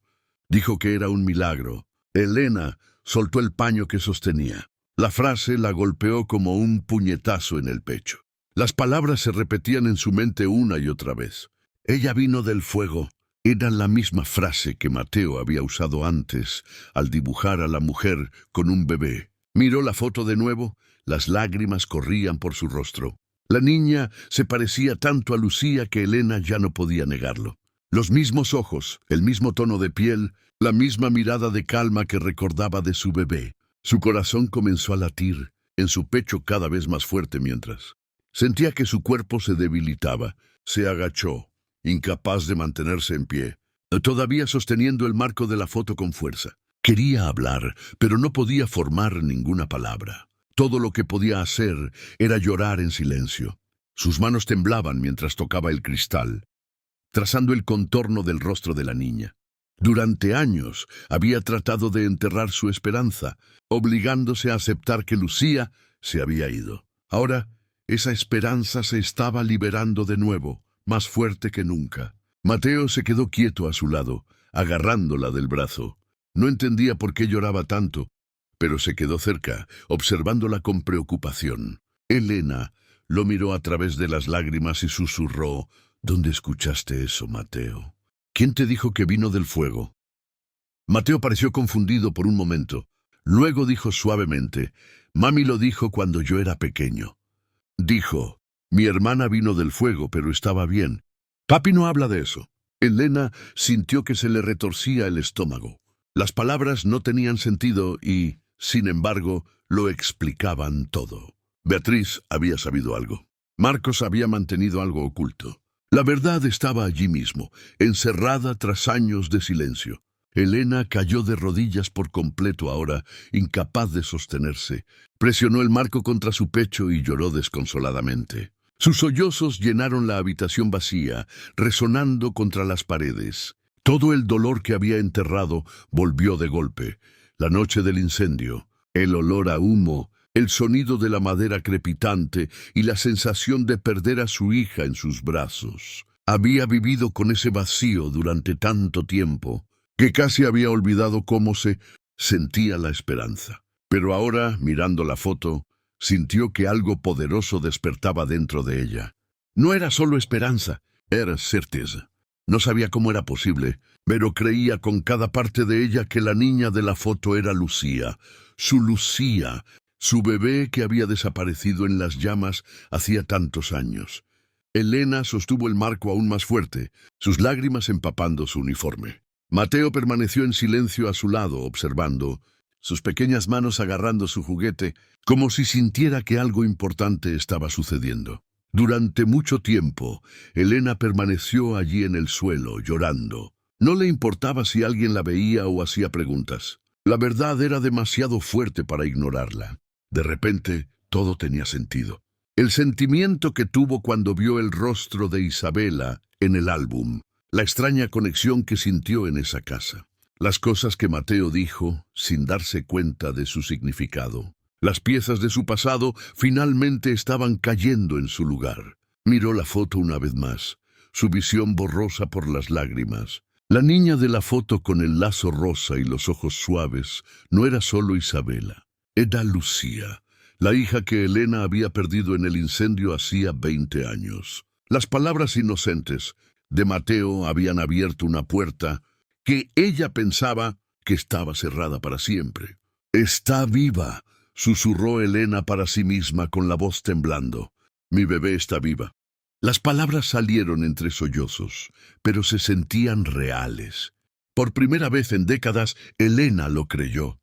Speaker 1: Dijo que era un milagro». Elena soltó el paño que sostenía. La frase la golpeó como un puñetazo en el pecho. Las palabras se repetían en su mente una y otra vez. «Ella vino del fuego». Era la misma frase que Mateo había usado antes al dibujar a la mujer con un bebé. Miró la foto de nuevo, las lágrimas corrían por su rostro. La niña se parecía tanto a Lucía que Elena ya no podía negarlo. Los mismos ojos, el mismo tono de piel, la misma mirada de calma que recordaba de su bebé. Su corazón comenzó a latir, en su pecho cada vez más fuerte mientras. Sentía que su cuerpo se debilitaba. Se agachó, incapaz de mantenerse en pie, todavía sosteniendo el marco de la foto con fuerza. Quería hablar, pero no podía formar ninguna palabra. Todo lo que podía hacer era llorar en silencio. Sus manos temblaban mientras tocaba el cristal, trazando el contorno del rostro de la niña. Durante años había tratado de enterrar su esperanza, obligándose a aceptar que Lucía se había ido. Ahora, esa esperanza se estaba liberando de nuevo, más fuerte que nunca. Mateo se quedó quieto a su lado, agarrándola del brazo. No entendía por qué lloraba tanto, pero se quedó cerca, observándola con preocupación. Elena lo miró a través de las lágrimas y susurró: «¿Dónde escuchaste eso, Mateo? ¿Quién te dijo que vino del fuego?» Mateo pareció confundido por un momento. Luego dijo suavemente: «Mami lo dijo cuando yo era pequeño. Dijo, mi hermana vino del fuego, pero estaba bien. Papi no habla de eso». Elena sintió que se le retorcía el estómago. Las palabras no tenían sentido y, sin embargo, lo explicaban todo. Beatriz había sabido algo. Marcos había mantenido algo oculto. La verdad estaba allí mismo, encerrada tras años de silencio. Elena cayó de rodillas por completo ahora, incapaz de sostenerse. Presionó el marco contra su pecho y lloró desconsoladamente. Sus sollozos llenaron la habitación vacía, resonando contra las paredes. Todo el dolor que había enterrado volvió de golpe. La noche del incendio, el olor a humo, el sonido de la madera crepitante y la sensación de perder a su hija en sus brazos. Había vivido con ese vacío durante tanto tiempo que casi había olvidado cómo se sentía la esperanza. Pero ahora, mirando la foto, sintió que algo poderoso despertaba dentro de ella. No era solo esperanza, era certeza. No sabía cómo era posible, pero creía con cada parte de ella que la niña de la foto era Lucía, su bebé que había desaparecido en las llamas hacía tantos años. Elena sostuvo el marco aún más fuerte, sus lágrimas empapando su uniforme. Mateo permaneció en silencio a su lado, observando, sus pequeñas manos agarrando su juguete, como si sintiera que algo importante estaba sucediendo. Durante mucho tiempo, Elena permaneció allí en el suelo, llorando. No le importaba si alguien la veía o hacía preguntas. La verdad era demasiado fuerte para ignorarla. De repente, todo tenía sentido. El sentimiento que tuvo cuando vio el rostro de Isabela en el álbum, la extraña conexión que sintió en esa casa, las cosas que Mateo dijo sin darse cuenta de su significado. Las piezas de su pasado finalmente estaban cayendo en su lugar. Miró la foto una vez más, su visión borrosa por las lágrimas. La niña de la foto con el lazo rosa y los ojos suaves no era solo Isabela, era Lucía, la hija que Elena había perdido en el incendio hacía 20 años. Las palabras inocentes de Mateo habían abierto una puerta que ella pensaba que estaba cerrada para siempre. «Está viva», susurró Elena para sí misma con la voz temblando. «Mi bebé está viva». Las palabras salieron entre sollozos, pero se sentían reales. Por primera vez en décadas, Elena lo creyó.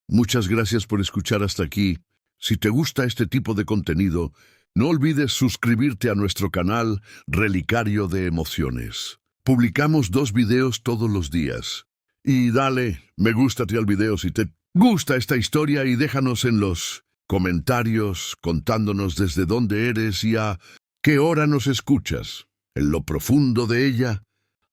Speaker 1: Muchas gracias por escuchar hasta aquí. Si te gusta este tipo de contenido, no olvides suscribirte a nuestro canal Relicario de Emociones. Publicamos 2 videos todos los días. Y dale me gusta al video si te gusta esta historia y déjanos en los comentarios contándonos desde dónde eres y a qué hora nos escuchas. En lo profundo de ella,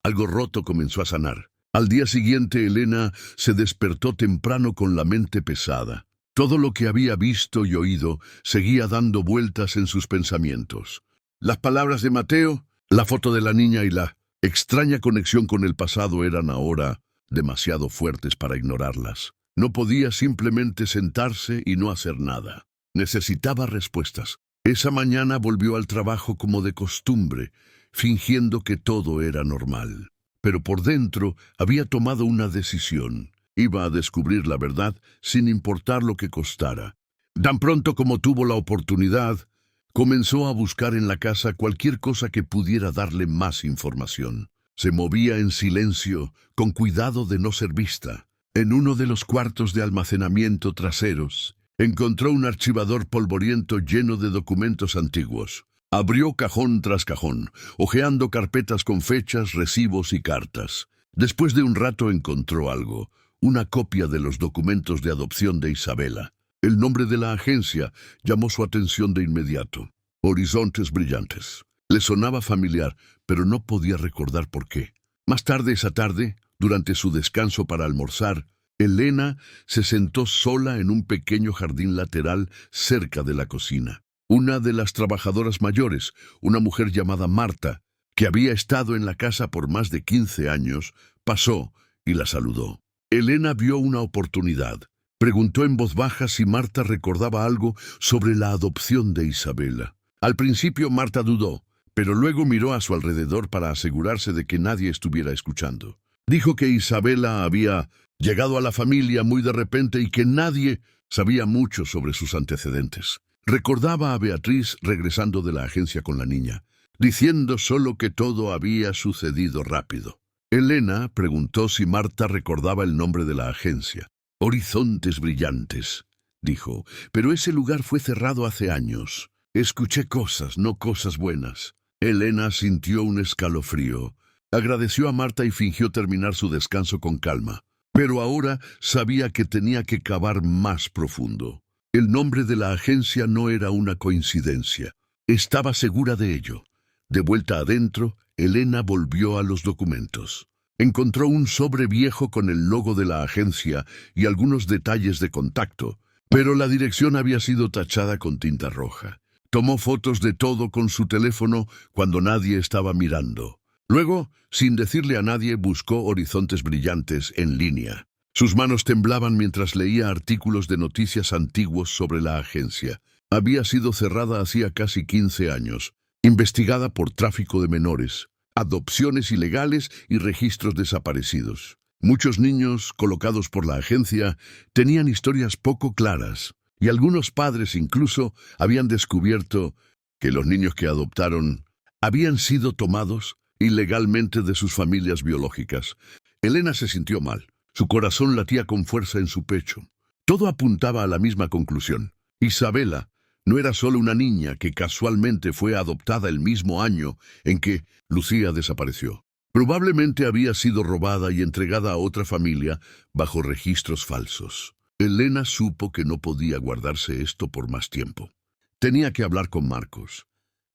Speaker 1: algo roto comenzó a sanar. Al día siguiente, Elena se despertó temprano con la mente pesada. Todo lo que había visto y oído seguía dando vueltas en sus pensamientos. Las palabras de Mateo, la foto de la niña y la extraña conexión con el pasado eran ahora demasiado fuertes para ignorarlas. No podía simplemente sentarse y no hacer nada. Necesitaba respuestas. Esa mañana volvió al trabajo como de costumbre, fingiendo que todo era normal. Pero por dentro había tomado una decisión. Iba a descubrir la verdad sin importar lo que costara. Tan pronto como tuvo la oportunidad, comenzó a buscar en la casa cualquier cosa que pudiera darle más información. Se movía en silencio, con cuidado de no ser vista. En uno de los cuartos de almacenamiento traseros, encontró un archivador polvoriento lleno de documentos antiguos. Abrió cajón tras cajón, hojeando carpetas con fechas, recibos y cartas. Después de un rato encontró algo, una copia de los documentos de adopción de Isabela. El nombre de la agencia llamó su atención de inmediato. Horizontes Brillantes. Le sonaba familiar, pero no podía recordar por qué. Más tarde esa tarde, durante su descanso para almorzar, Elena se sentó sola en un pequeño jardín lateral cerca de la cocina. Una de las trabajadoras mayores, una mujer llamada Marta, que había estado en la casa por más de 15 años, pasó y la saludó. Elena vio una oportunidad. Preguntó en voz baja si Marta recordaba algo sobre la adopción de Isabela. Al principio Marta dudó, pero luego miró a su alrededor para asegurarse de que nadie estuviera escuchando. Dijo que Isabela había llegado a la familia muy de repente y que nadie sabía mucho sobre sus antecedentes. Recordaba a Beatriz regresando de la agencia con la niña, diciendo solo que todo había sucedido rápido. Elena preguntó si Marta recordaba el nombre de la agencia. Horizontes Brillantes, dijo, pero ese lugar fue cerrado hace años. Escuché cosas, no cosas buenas. Elena sintió un escalofrío. Agradeció a Marta y fingió terminar su descanso con calma. Pero ahora sabía que tenía que cavar más profundo. El nombre de la agencia no era una coincidencia. Estaba segura de ello. De vuelta adentro, Elena volvió a los documentos. Encontró un sobre viejo con el logo de la agencia y algunos detalles de contacto, pero la dirección había sido tachada con tinta roja. Tomó fotos de todo con su teléfono cuando nadie estaba mirando. Luego, sin decirle a nadie, buscó Horizontes Brillantes en línea. Sus manos temblaban mientras leía artículos de noticias antiguos sobre la agencia. Había sido cerrada hacía casi 15 años, investigada por tráfico de menores, adopciones ilegales y registros desaparecidos. Muchos niños colocados por la agencia tenían historias poco claras, y algunos padres incluso habían descubierto que los niños que adoptaron habían sido tomados ilegalmente de sus familias biológicas. Elena se sintió mal. Su corazón latía con fuerza en su pecho. Todo apuntaba a la misma conclusión. Isabela no era solo una niña que casualmente fue adoptada el mismo año en que Lucía desapareció. Probablemente había sido robada y entregada a otra familia bajo registros falsos. Elena supo que no podía guardarse esto por más tiempo. Tenía que hablar con Marcos.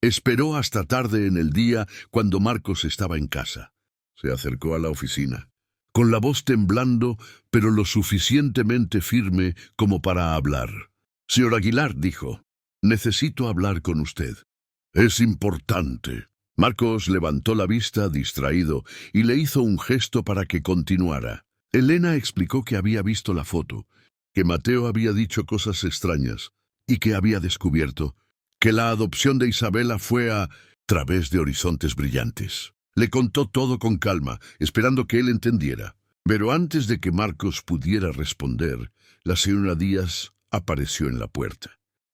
Speaker 1: Esperó hasta tarde en el día cuando Marcos estaba en casa. Se acercó a la oficina, con la voz temblando, pero lo suficientemente firme como para hablar. «Señor Aguilar», dijo, «necesito hablar con usted». «Es importante». Marcos levantó la vista distraído y le hizo un gesto para que continuara. Elena explicó que había visto la foto, que Mateo había dicho cosas extrañas y que había descubierto que la adopción de Isabela fue a través de Horizontes Brillantes. Le contó todo con calma, esperando que él entendiera. Pero antes de que Marcos pudiera responder, la señora Díaz apareció en la puerta.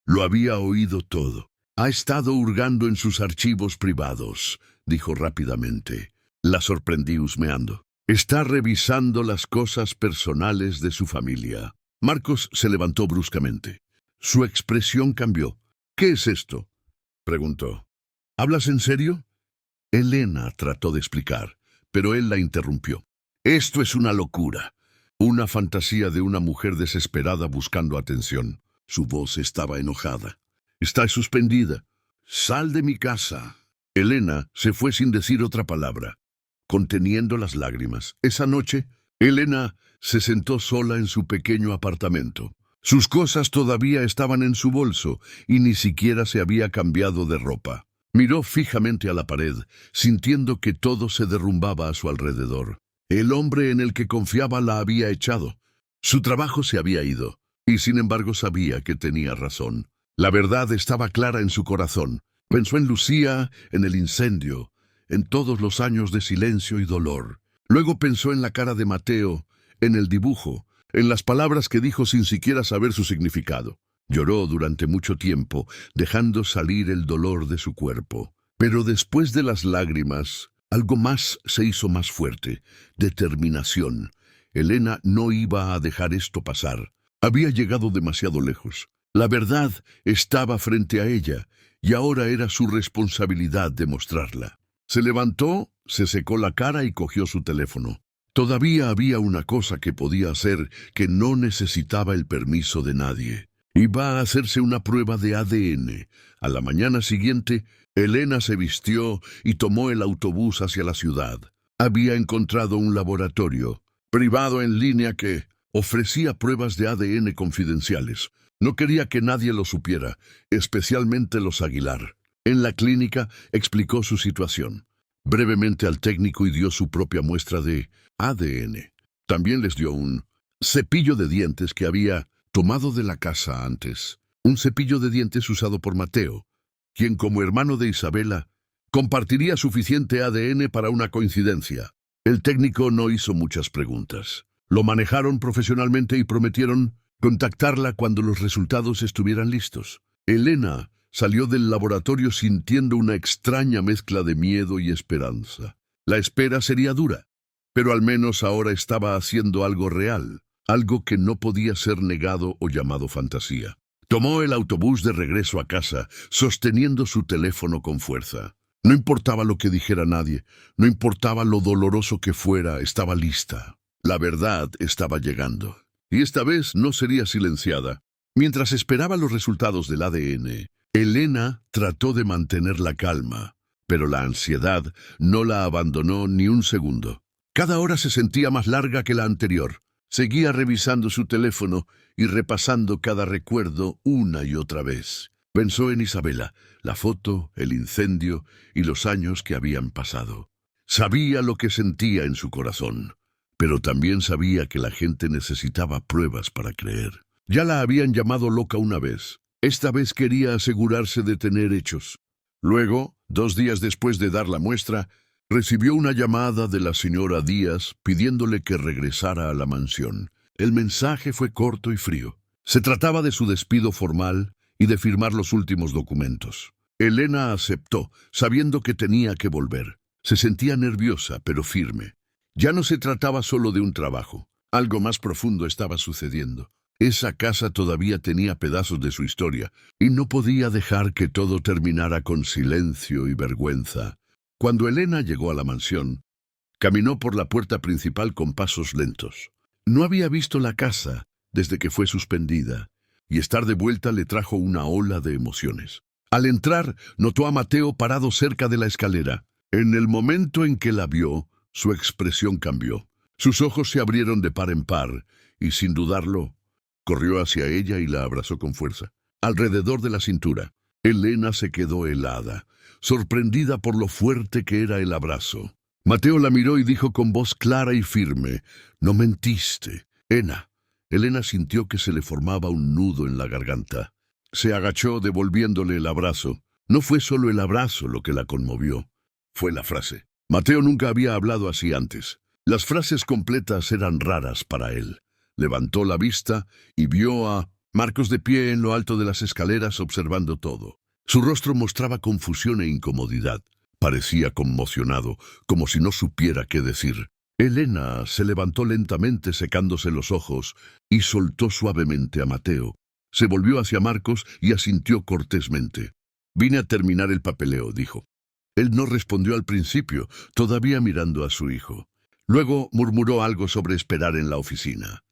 Speaker 1: Lo había oído todo. «Ha estado hurgando en sus archivos privados», dijo rápidamente. La sorprendí husmeando. «Está revisando las cosas personales de su familia». Marcos se levantó bruscamente. Su expresión cambió. «¿Qué es esto?», preguntó. «¿Hablas en serio?». Elena trató de explicar, pero él la interrumpió. «Esto es una locura, una fantasía de una mujer desesperada buscando atención». Su voz estaba enojada. «Está suspendida. Sal de mi casa». Elena se fue sin decir otra palabra, conteniendo las lágrimas. Esa noche, Elena se sentó sola en su pequeño apartamento. Sus cosas todavía estaban en su bolso y ni siquiera se había cambiado de ropa. Miró fijamente a la pared, sintiendo que todo se derrumbaba a su alrededor. El hombre en el que confiaba la había echado. Su trabajo se había ido, y sin embargo sabía que tenía razón. La verdad estaba clara en su corazón. Pensó en Lucía, en el incendio, en todos los años de silencio y dolor. Luego pensó en la cara de Mateo, en el dibujo, en las palabras que dijo sin siquiera saber su significado. Lloró durante mucho tiempo, dejando salir el dolor de su cuerpo. Pero después de las lágrimas, algo más se hizo más fuerte: determinación. Elena no iba a dejar esto pasar. Había llegado demasiado lejos. La verdad estaba frente a ella, y ahora era su responsabilidad demostrarla. Se levantó, se secó la cara y cogió su teléfono. Todavía había una cosa que podía hacer que no necesitaba el permiso de nadie. Iba a hacerse una prueba de ADN. A la mañana siguiente, Elena se vistió y tomó el autobús hacia la ciudad. Había encontrado un laboratorio privado en línea que ofrecía pruebas de ADN confidenciales. No quería que nadie lo supiera, especialmente los Aguilar. En la clínica explicó su situación brevemente al técnico y dio su propia muestra de ADN. También les dio un cepillo de dientes que había tomado de la casa antes. Un cepillo de dientes usado por Mateo, quien como hermano de Isabela compartiría suficiente ADN para una coincidencia. El técnico no hizo muchas preguntas. Lo manejaron profesionalmente y prometieron contactarla cuando los resultados estuvieran listos. Elena salió del laboratorio sintiendo una extraña mezcla de miedo y esperanza. La espera sería dura, pero al menos ahora estaba haciendo algo real, algo que no podía ser negado o llamado fantasía. Tomó el autobús de regreso a casa, sosteniendo su teléfono con fuerza. No importaba lo que dijera nadie, no importaba lo doloroso que fuera, estaba lista. La verdad estaba llegando, y esta vez no sería silenciada. Mientras esperaba los resultados del ADN, Elena trató de mantener la calma, pero la ansiedad no la abandonó ni un segundo. Cada hora se sentía más larga que la anterior. Seguía revisando su teléfono y repasando cada recuerdo una y otra vez. Pensó en Isabela, la foto, el incendio y los años que habían pasado. Sabía lo que sentía en su corazón, pero también sabía que la gente necesitaba pruebas para creer. Ya la habían llamado loca una vez. Esta vez quería asegurarse de tener hechos. Luego, 2 días después de dar la muestra, recibió una llamada de la señora Díaz pidiéndole que regresara a la mansión. El mensaje fue corto y frío. Se trataba de su despido formal y de firmar los últimos documentos. Elena aceptó, sabiendo que tenía que volver. Se sentía nerviosa, pero firme. Ya no se trataba solo de un trabajo. Algo más profundo estaba sucediendo. Esa casa todavía tenía pedazos de su historia, y no podía dejar que todo terminara con silencio y vergüenza. Cuando Elena llegó a la mansión, caminó por la puerta principal con pasos lentos. No había visto la casa desde que fue suspendida, y estar de vuelta le trajo una ola de emociones. Al entrar, notó a Mateo parado cerca de la escalera. En el momento en que la vio, su expresión cambió. Sus ojos se abrieron de par en par, y sin dudarlo, corrió hacia ella y la abrazó con fuerza, alrededor de la cintura. Elena se quedó helada, sorprendida por lo fuerte que era el abrazo. Mateo la miró y dijo con voz clara y firme: «No mentiste, Ena». Elena sintió que se le formaba un nudo en la garganta. Se agachó devolviéndole el abrazo. No fue solo el abrazo lo que la conmovió, fue la frase. Mateo nunca había hablado así antes. Las frases completas eran raras para él. Levantó la vista y vio a Marcos de pie en lo alto de las escaleras observando todo. Su rostro mostraba confusión e incomodidad. Parecía conmocionado, como si no supiera qué decir. Elena se levantó lentamente secándose los ojos y soltó suavemente a Mateo. Se volvió hacia Marcos y asintió cortésmente. «Vine a terminar el papeleo», dijo. Él no respondió al principio, todavía mirando a su hijo. Luego murmuró algo sobre esperar en la oficina.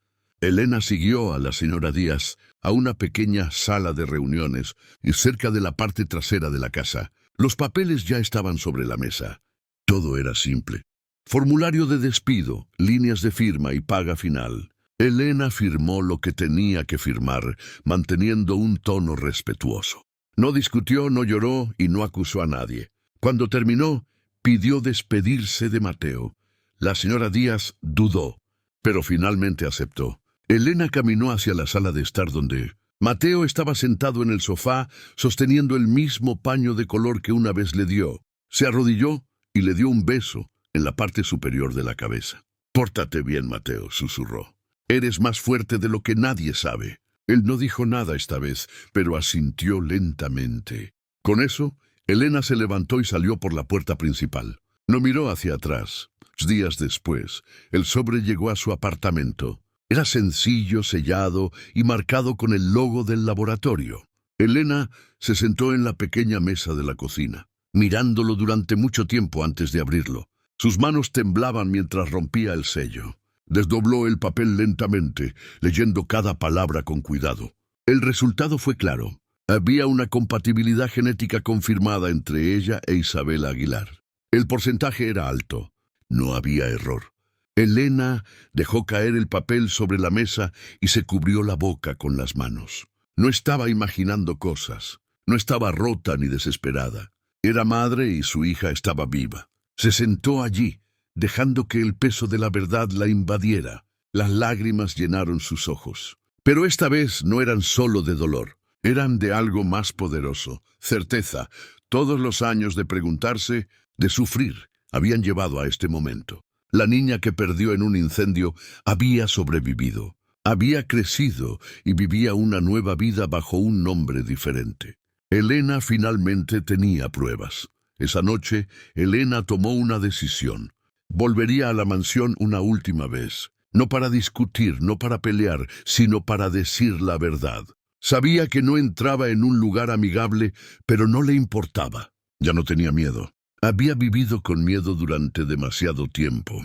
Speaker 1: Elena siguió a la señora Díaz a una pequeña sala de reuniones y cerca de la parte trasera de la casa. Los papeles ya estaban sobre la mesa. Todo era simple. Formulario de despido, líneas de firma y paga final. Elena firmó lo que tenía que firmar, manteniendo un tono respetuoso. No discutió, no lloró y no acusó a nadie. Cuando terminó, pidió despedirse de Mateo. La señora Díaz dudó, pero finalmente aceptó. Elena caminó hacia la sala de estar donde Mateo estaba sentado en el sofá, sosteniendo el mismo paño de color que una vez le dio. Se arrodilló y le dio un beso en la parte superior de la cabeza. «Pórtate bien, Mateo», susurró. «Eres más fuerte de lo que nadie sabe». Él no dijo nada esta vez, pero asintió lentamente. Con eso, Elena se levantó y salió por la puerta principal. No miró hacia atrás. Días después, el sobre llegó a su apartamento. Era sencillo, sellado y marcado con el logo del laboratorio. Elena se sentó en la pequeña mesa de la cocina, mirándolo durante mucho tiempo antes de abrirlo. Sus manos temblaban mientras rompía el sello. Desdobló el papel lentamente, leyendo cada palabra con cuidado. El resultado fue claro. Había una compatibilidad genética confirmada entre ella e Isabela Aguilar. El porcentaje era alto. No había error. Elena dejó caer el papel sobre la mesa y se cubrió la boca con las manos. No estaba imaginando cosas. No estaba rota ni desesperada. Era madre y su hija estaba viva. Se sentó allí, dejando que el peso de la verdad la invadiera. Las lágrimas llenaron sus ojos. Pero esta vez no eran solo de dolor. Eran de algo más poderoso, certeza. Todos los años de preguntarse, de sufrir, habían llevado a este momento. La niña que perdió en un incendio había sobrevivido, había crecido y vivía una nueva vida bajo un nombre diferente. Elena finalmente tenía pruebas. Esa noche, Elena tomó una decisión. Volvería a la mansión una última vez, no para discutir, no para pelear, sino para decir la verdad. Sabía que no entraba en un lugar amigable, pero no le importaba. Ya no tenía miedo. Había vivido con miedo durante demasiado tiempo.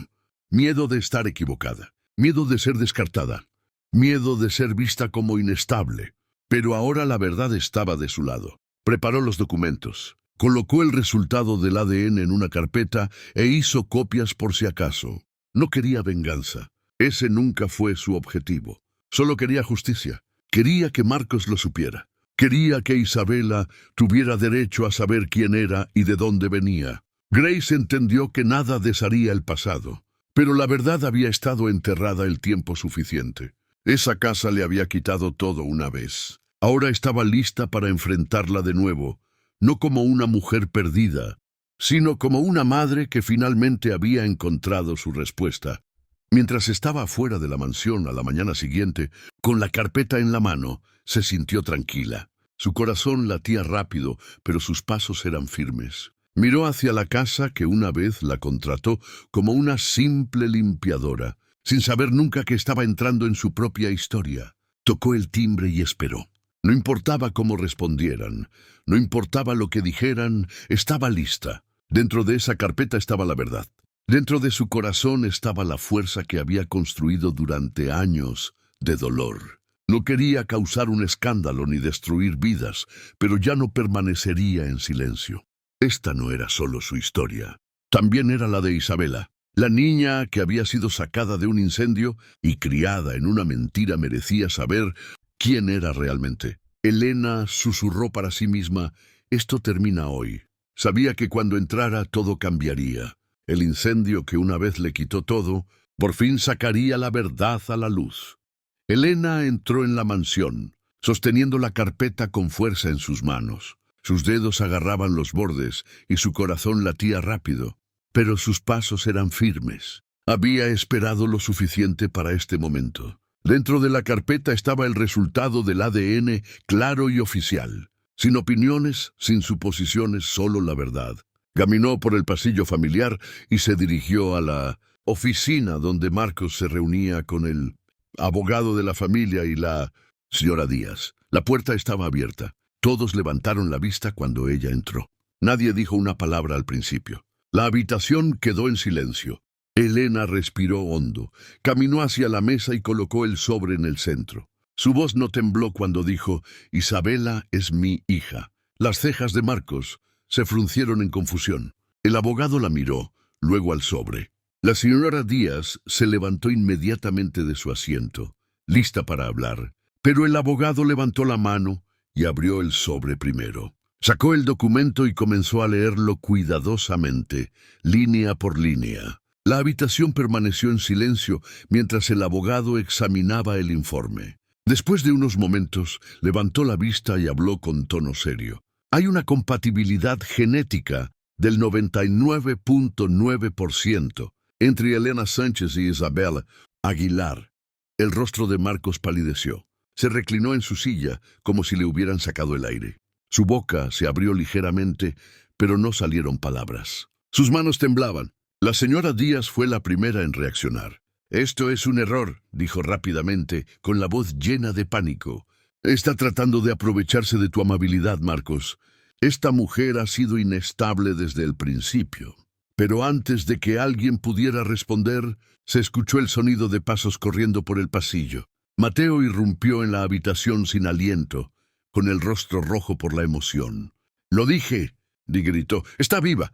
Speaker 1: Miedo de estar equivocada. Miedo de ser descartada. Miedo de ser vista como inestable. Pero ahora la verdad estaba de su lado. Preparó los documentos. Colocó el resultado del ADN en una carpeta e hizo copias por si acaso. No quería venganza. Ese nunca fue su objetivo. Solo quería justicia. Quería que Marcos lo supiera. Quería que Isabela tuviera derecho a saber quién era y de dónde venía. Grace entendió que nada desharía el pasado, pero la verdad había estado enterrada el tiempo suficiente. Esa casa le había quitado todo una vez. Ahora estaba lista para enfrentarla de nuevo, no como una mujer perdida, sino como una madre que finalmente había encontrado su respuesta. Mientras estaba fuera de la mansión a la mañana siguiente, con la carpeta en la mano, se sintió tranquila. Su corazón latía rápido, pero sus pasos eran firmes. Miró hacia la casa que una vez la contrató como una simple limpiadora, sin saber nunca que estaba entrando en su propia historia. Tocó el timbre y esperó. No importaba cómo respondieran, no importaba lo que dijeran, estaba lista. Dentro de esa carpeta estaba la verdad. Dentro de su corazón estaba la fuerza que había construido durante años de dolor. No quería causar un escándalo ni destruir vidas, pero ya no permanecería en silencio. Esta no era solo su historia, también era la de Isabela. La niña que había sido sacada de un incendio y criada en una mentira merecía saber quién era realmente. Elena susurró para sí misma, esto termina hoy. Sabía que cuando entrara todo cambiaría. El incendio que una vez le quitó todo, por fin sacaría la verdad a la luz. Elena entró en la mansión, sosteniendo la carpeta con fuerza en sus manos. Sus dedos agarraban los bordes y su corazón latía rápido, pero sus pasos eran firmes. Había esperado lo suficiente para este momento. Dentro de la carpeta estaba el resultado del ADN claro y oficial. Sin opiniones, sin suposiciones, solo la verdad. Caminó por el pasillo familiar y se dirigió a la oficina donde Marcos se reunía con el abogado de la familia y la señora Díaz. La puerta estaba abierta. Todos levantaron la vista cuando ella entró. Nadie dijo una palabra al principio. La habitación quedó en silencio. Elena respiró hondo, caminó hacia la mesa y colocó el sobre en el centro. Su voz no tembló cuando dijo, Isabela es mi hija. Las cejas de Marcos se fruncieron en confusión. El abogado la miró, luego al sobre. La señora Díaz se levantó inmediatamente de su asiento, lista para hablar, pero el abogado levantó la mano y abrió el sobre primero. Sacó el documento y comenzó a leerlo cuidadosamente, línea por línea. La habitación permaneció en silencio mientras el abogado examinaba el informe. Después de unos momentos, levantó la vista y habló con tono serio. Hay una compatibilidad genética del 99.9% entre Elena Sánchez y Isabel Aguilar. El rostro de Marcos palideció. Se reclinó en su silla como si le hubieran sacado el aire. Su boca se abrió ligeramente, pero no salieron palabras. Sus manos temblaban. La señora Díaz fue la primera en reaccionar. Esto es un error, dijo rápidamente, con la voz llena de pánico. Está tratando de aprovecharse de tu amabilidad, Marcos. Esta mujer ha sido inestable desde el principio. Pero antes de que alguien pudiera responder, se escuchó el sonido de pasos corriendo por el pasillo. Mateo irrumpió en la habitación sin aliento, con el rostro rojo por la emoción. «Lo dije», gritó. «Está viva».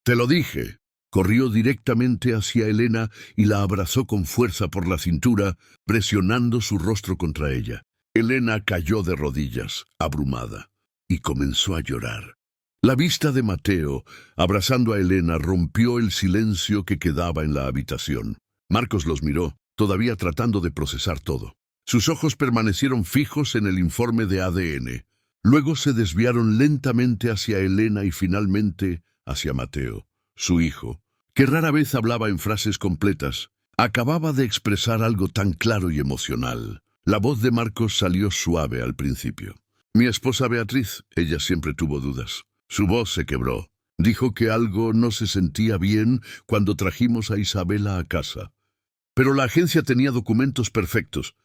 Speaker 1: «Te lo dije». Corrió directamente hacia Elena y la abrazó con fuerza por la cintura, presionando su rostro contra ella. Elena cayó de rodillas, abrumada, y comenzó a llorar. La vista de Mateo, abrazando a Elena, rompió el silencio que quedaba en la habitación. Marcos los miró, todavía tratando de procesar todo. Sus ojos permanecieron fijos en el informe de ADN. Luego se desviaron lentamente hacia Elena y finalmente hacia Mateo, su hijo, que rara vez hablaba en frases completas. Acababa de expresar algo tan claro y emocional. La voz de Marcos salió suave al principio. «Mi esposa Beatriz», ella siempre tuvo dudas. Su voz se quebró. Dijo que algo no se sentía bien cuando trajimos a Isabela a casa. Pero la agencia tenía documentos perfectos.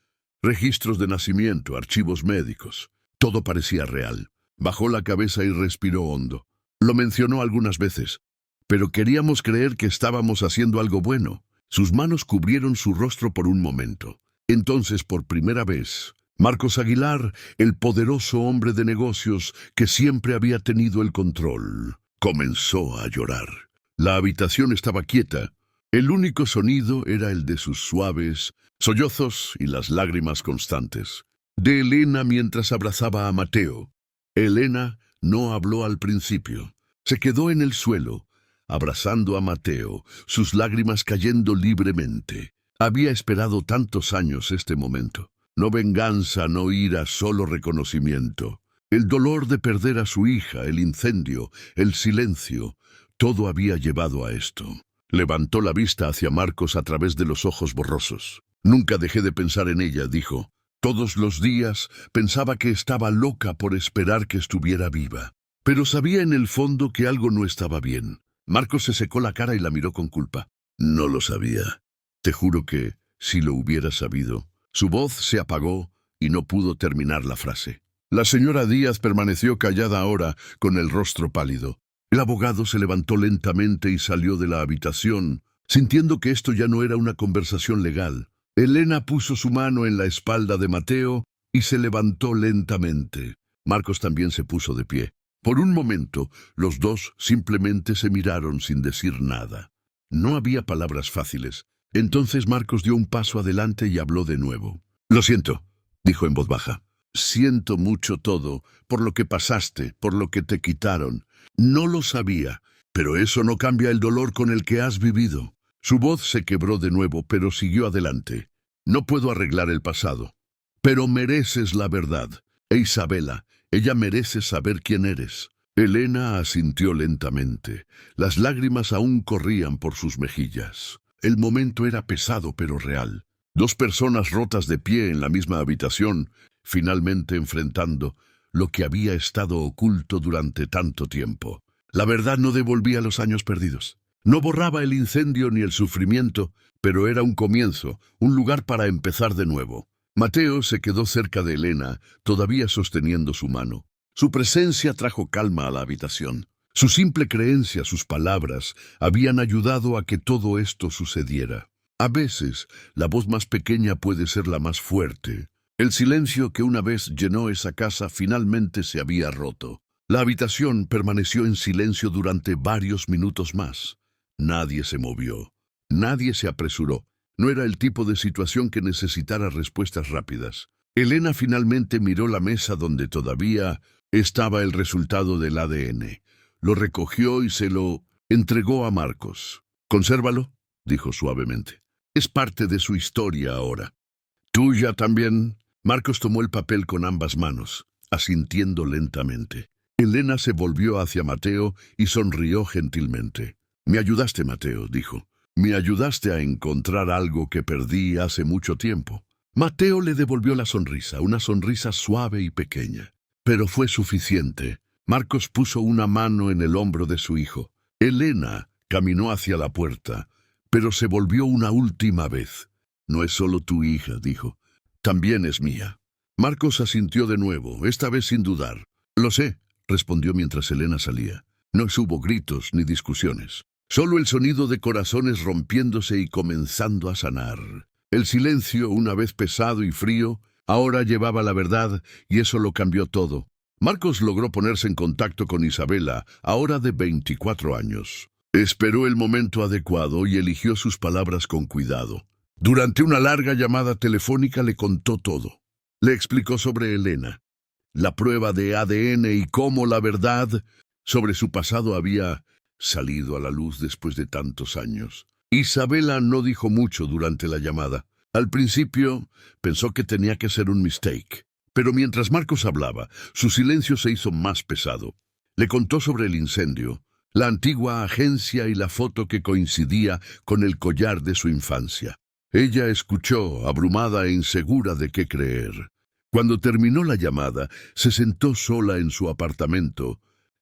Speaker 1: Registros de nacimiento, archivos médicos. Todo parecía real. Bajó la cabeza y respiró hondo. Lo mencionó algunas veces. Pero queríamos creer que estábamos haciendo algo bueno. Sus manos cubrieron su rostro por un momento. Entonces, por primera vez, Marcos Aguilar, el poderoso hombre de negocios que siempre había tenido el control, comenzó a llorar. La habitación estaba quieta. El único sonido era el de sus suaves sollozos y las lágrimas constantes. De Elena mientras abrazaba a Mateo. Elena no habló al principio. Se quedó en el suelo, abrazando a Mateo, sus lágrimas cayendo libremente. Había esperado tantos años este momento. No venganza, no ira, solo reconocimiento. El dolor de perder a su hija, el incendio, el silencio, todo había llevado a esto. Levantó la vista hacia Marcos a través de los ojos borrosos. Nunca dejé de pensar en ella, dijo. Todos los días pensaba que estaba loca por esperar que estuviera viva. Pero sabía en el fondo que algo no estaba bien. Marcos se secó la cara y la miró con culpa. No lo sabía. Te juro que, si lo hubiera sabido. Su voz se apagó y no pudo terminar la frase. La señora Díaz permaneció callada ahora, con el rostro pálido. El abogado se levantó lentamente y salió de la habitación, sintiendo que esto ya no era una conversación legal. Elena puso su mano en la espalda de Mateo y se levantó lentamente. Marcos también se puso de pie. Por un momento, los dos simplemente se miraron sin decir nada. No había palabras fáciles. Entonces Marcos dio un paso adelante y habló de nuevo. «Lo siento», dijo en voz baja. «Siento mucho todo, por lo que pasaste, por lo que te quitaron. No lo sabía, pero eso no cambia el dolor con el que has vivido». Su voz se quebró de nuevo, pero siguió adelante. «No puedo arreglar el pasado, pero mereces la verdad. E Isabela, ella merece saber quién eres». Elena asintió lentamente. Las lágrimas aún corrían por sus mejillas. El momento era pesado pero real. Dos personas rotas de pie en la misma habitación, finalmente enfrentando lo que había estado oculto durante tanto tiempo. La verdad no devolvía los años perdidos. No borraba el incendio ni el sufrimiento, pero era un comienzo, un lugar para empezar de nuevo. Mateo se quedó cerca de Elena, todavía sosteniendo su mano. Su presencia trajo calma a la habitación. Su simple creencia, sus palabras, habían ayudado a que todo esto sucediera. A veces, la voz más pequeña puede ser la más fuerte. El silencio que una vez llenó esa casa finalmente se había roto. La habitación permaneció en silencio durante varios minutos más. Nadie se movió. Nadie se apresuró. No era el tipo de situación que necesitara respuestas rápidas. Elena finalmente miró la mesa donde todavía estaba el resultado del ADN. Lo recogió y se lo entregó a Marcos. «Consérvalo», dijo suavemente. «Es parte de su historia ahora». «¿Tuya también?» Marcos tomó el papel con ambas manos, asintiendo lentamente. Elena se volvió hacia Mateo y sonrió gentilmente. «Me ayudaste, Mateo», dijo. «Me ayudaste a encontrar algo que perdí hace mucho tiempo». Mateo le devolvió la sonrisa, una sonrisa suave y pequeña. Pero fue suficiente. Marcos puso una mano en el hombro de su hijo. Elena caminó hacia la puerta, pero se volvió una última vez. «No es solo tu hija», dijo. «También es mía». Marcos asintió de nuevo, esta vez sin dudar. «Lo sé», respondió mientras Elena salía. No hubo gritos ni discusiones. Solo el sonido de corazones rompiéndose y comenzando a sanar. El silencio, una vez pesado y frío, ahora llevaba la verdad y eso lo cambió todo. Marcos logró ponerse en contacto con Isabela, ahora de 24 años. Esperó el momento adecuado y eligió sus palabras con cuidado. Durante una larga llamada telefónica le contó todo. Le explicó sobre Elena, la prueba de ADN y cómo la verdad sobre su pasado había salido a la luz después de tantos años. Isabela no dijo mucho durante la llamada. Al principio pensó que tenía que ser un mistake. Pero mientras Marcos hablaba, su silencio se hizo más pesado. Le contó sobre el incendio, la antigua agencia y la foto que coincidía con el collar de su infancia. Ella escuchó, abrumada e insegura de qué creer. Cuando terminó la llamada, se sentó sola en su apartamento,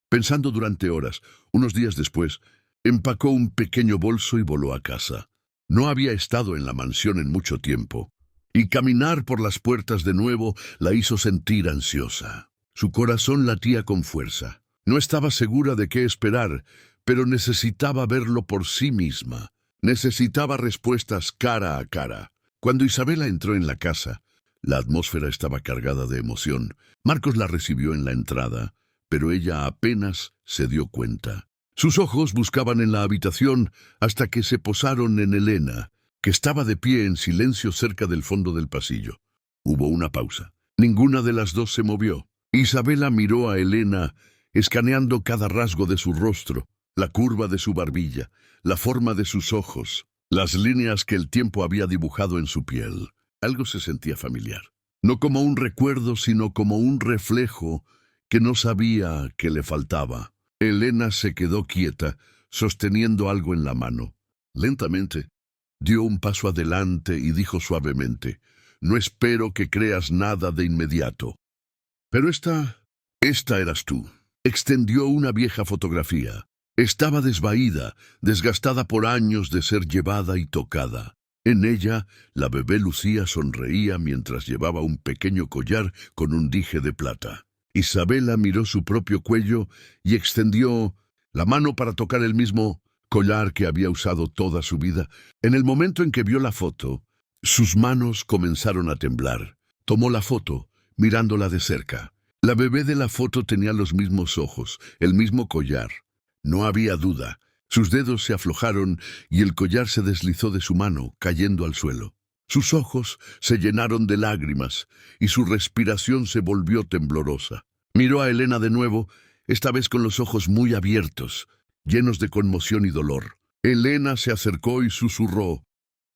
Speaker 1: pensando durante horas. Unos días después, empacó un pequeño bolso y voló a casa. No había estado en la mansión en mucho tiempo. Y caminar por las puertas de nuevo la hizo sentir ansiosa. Su corazón latía con fuerza. No estaba segura de qué esperar, pero necesitaba verlo por sí misma. Necesitaba respuestas cara a cara. Cuando Isabela entró en la casa, la atmósfera estaba cargada de emoción. Marcos la recibió en la entrada, pero ella apenas se dio cuenta. Sus ojos buscaban en la habitación hasta que se posaron en Elena, que estaba de pie en silencio cerca del fondo del pasillo. Hubo una pausa. Ninguna de las dos se movió. Isabela miró a Elena, escaneando cada rasgo de su rostro, la curva de su barbilla, la forma de sus ojos, las líneas que el tiempo había dibujado en su piel. Algo se sentía familiar. No como un recuerdo, sino como un reflejo que no sabía que le faltaba. Elena se quedó quieta, sosteniendo algo en la mano. Lentamente, dio un paso adelante y dijo suavemente: «No espero que creas nada de inmediato. Pero esta eras tú». Extendió una vieja fotografía. Estaba desvaída, desgastada por años de ser llevada y tocada. En ella, la bebé Lucía sonreía mientras llevaba un pequeño collar con un dije de plata. Isabela miró su propio cuello y extendió la mano para tocar el mismo collar que había usado toda su vida. En el momento en que vio la foto, sus manos comenzaron a temblar. Tomó la foto, mirándola de cerca. La bebé de la foto tenía los mismos ojos, el mismo collar. No había duda. Sus dedos se aflojaron y el collar se deslizó de su mano, cayendo al suelo. Sus ojos se llenaron de lágrimas y su respiración se volvió temblorosa. Miró a Elena de nuevo, esta vez con los ojos muy abiertos, llenos de conmoción y dolor. Elena se acercó y susurró: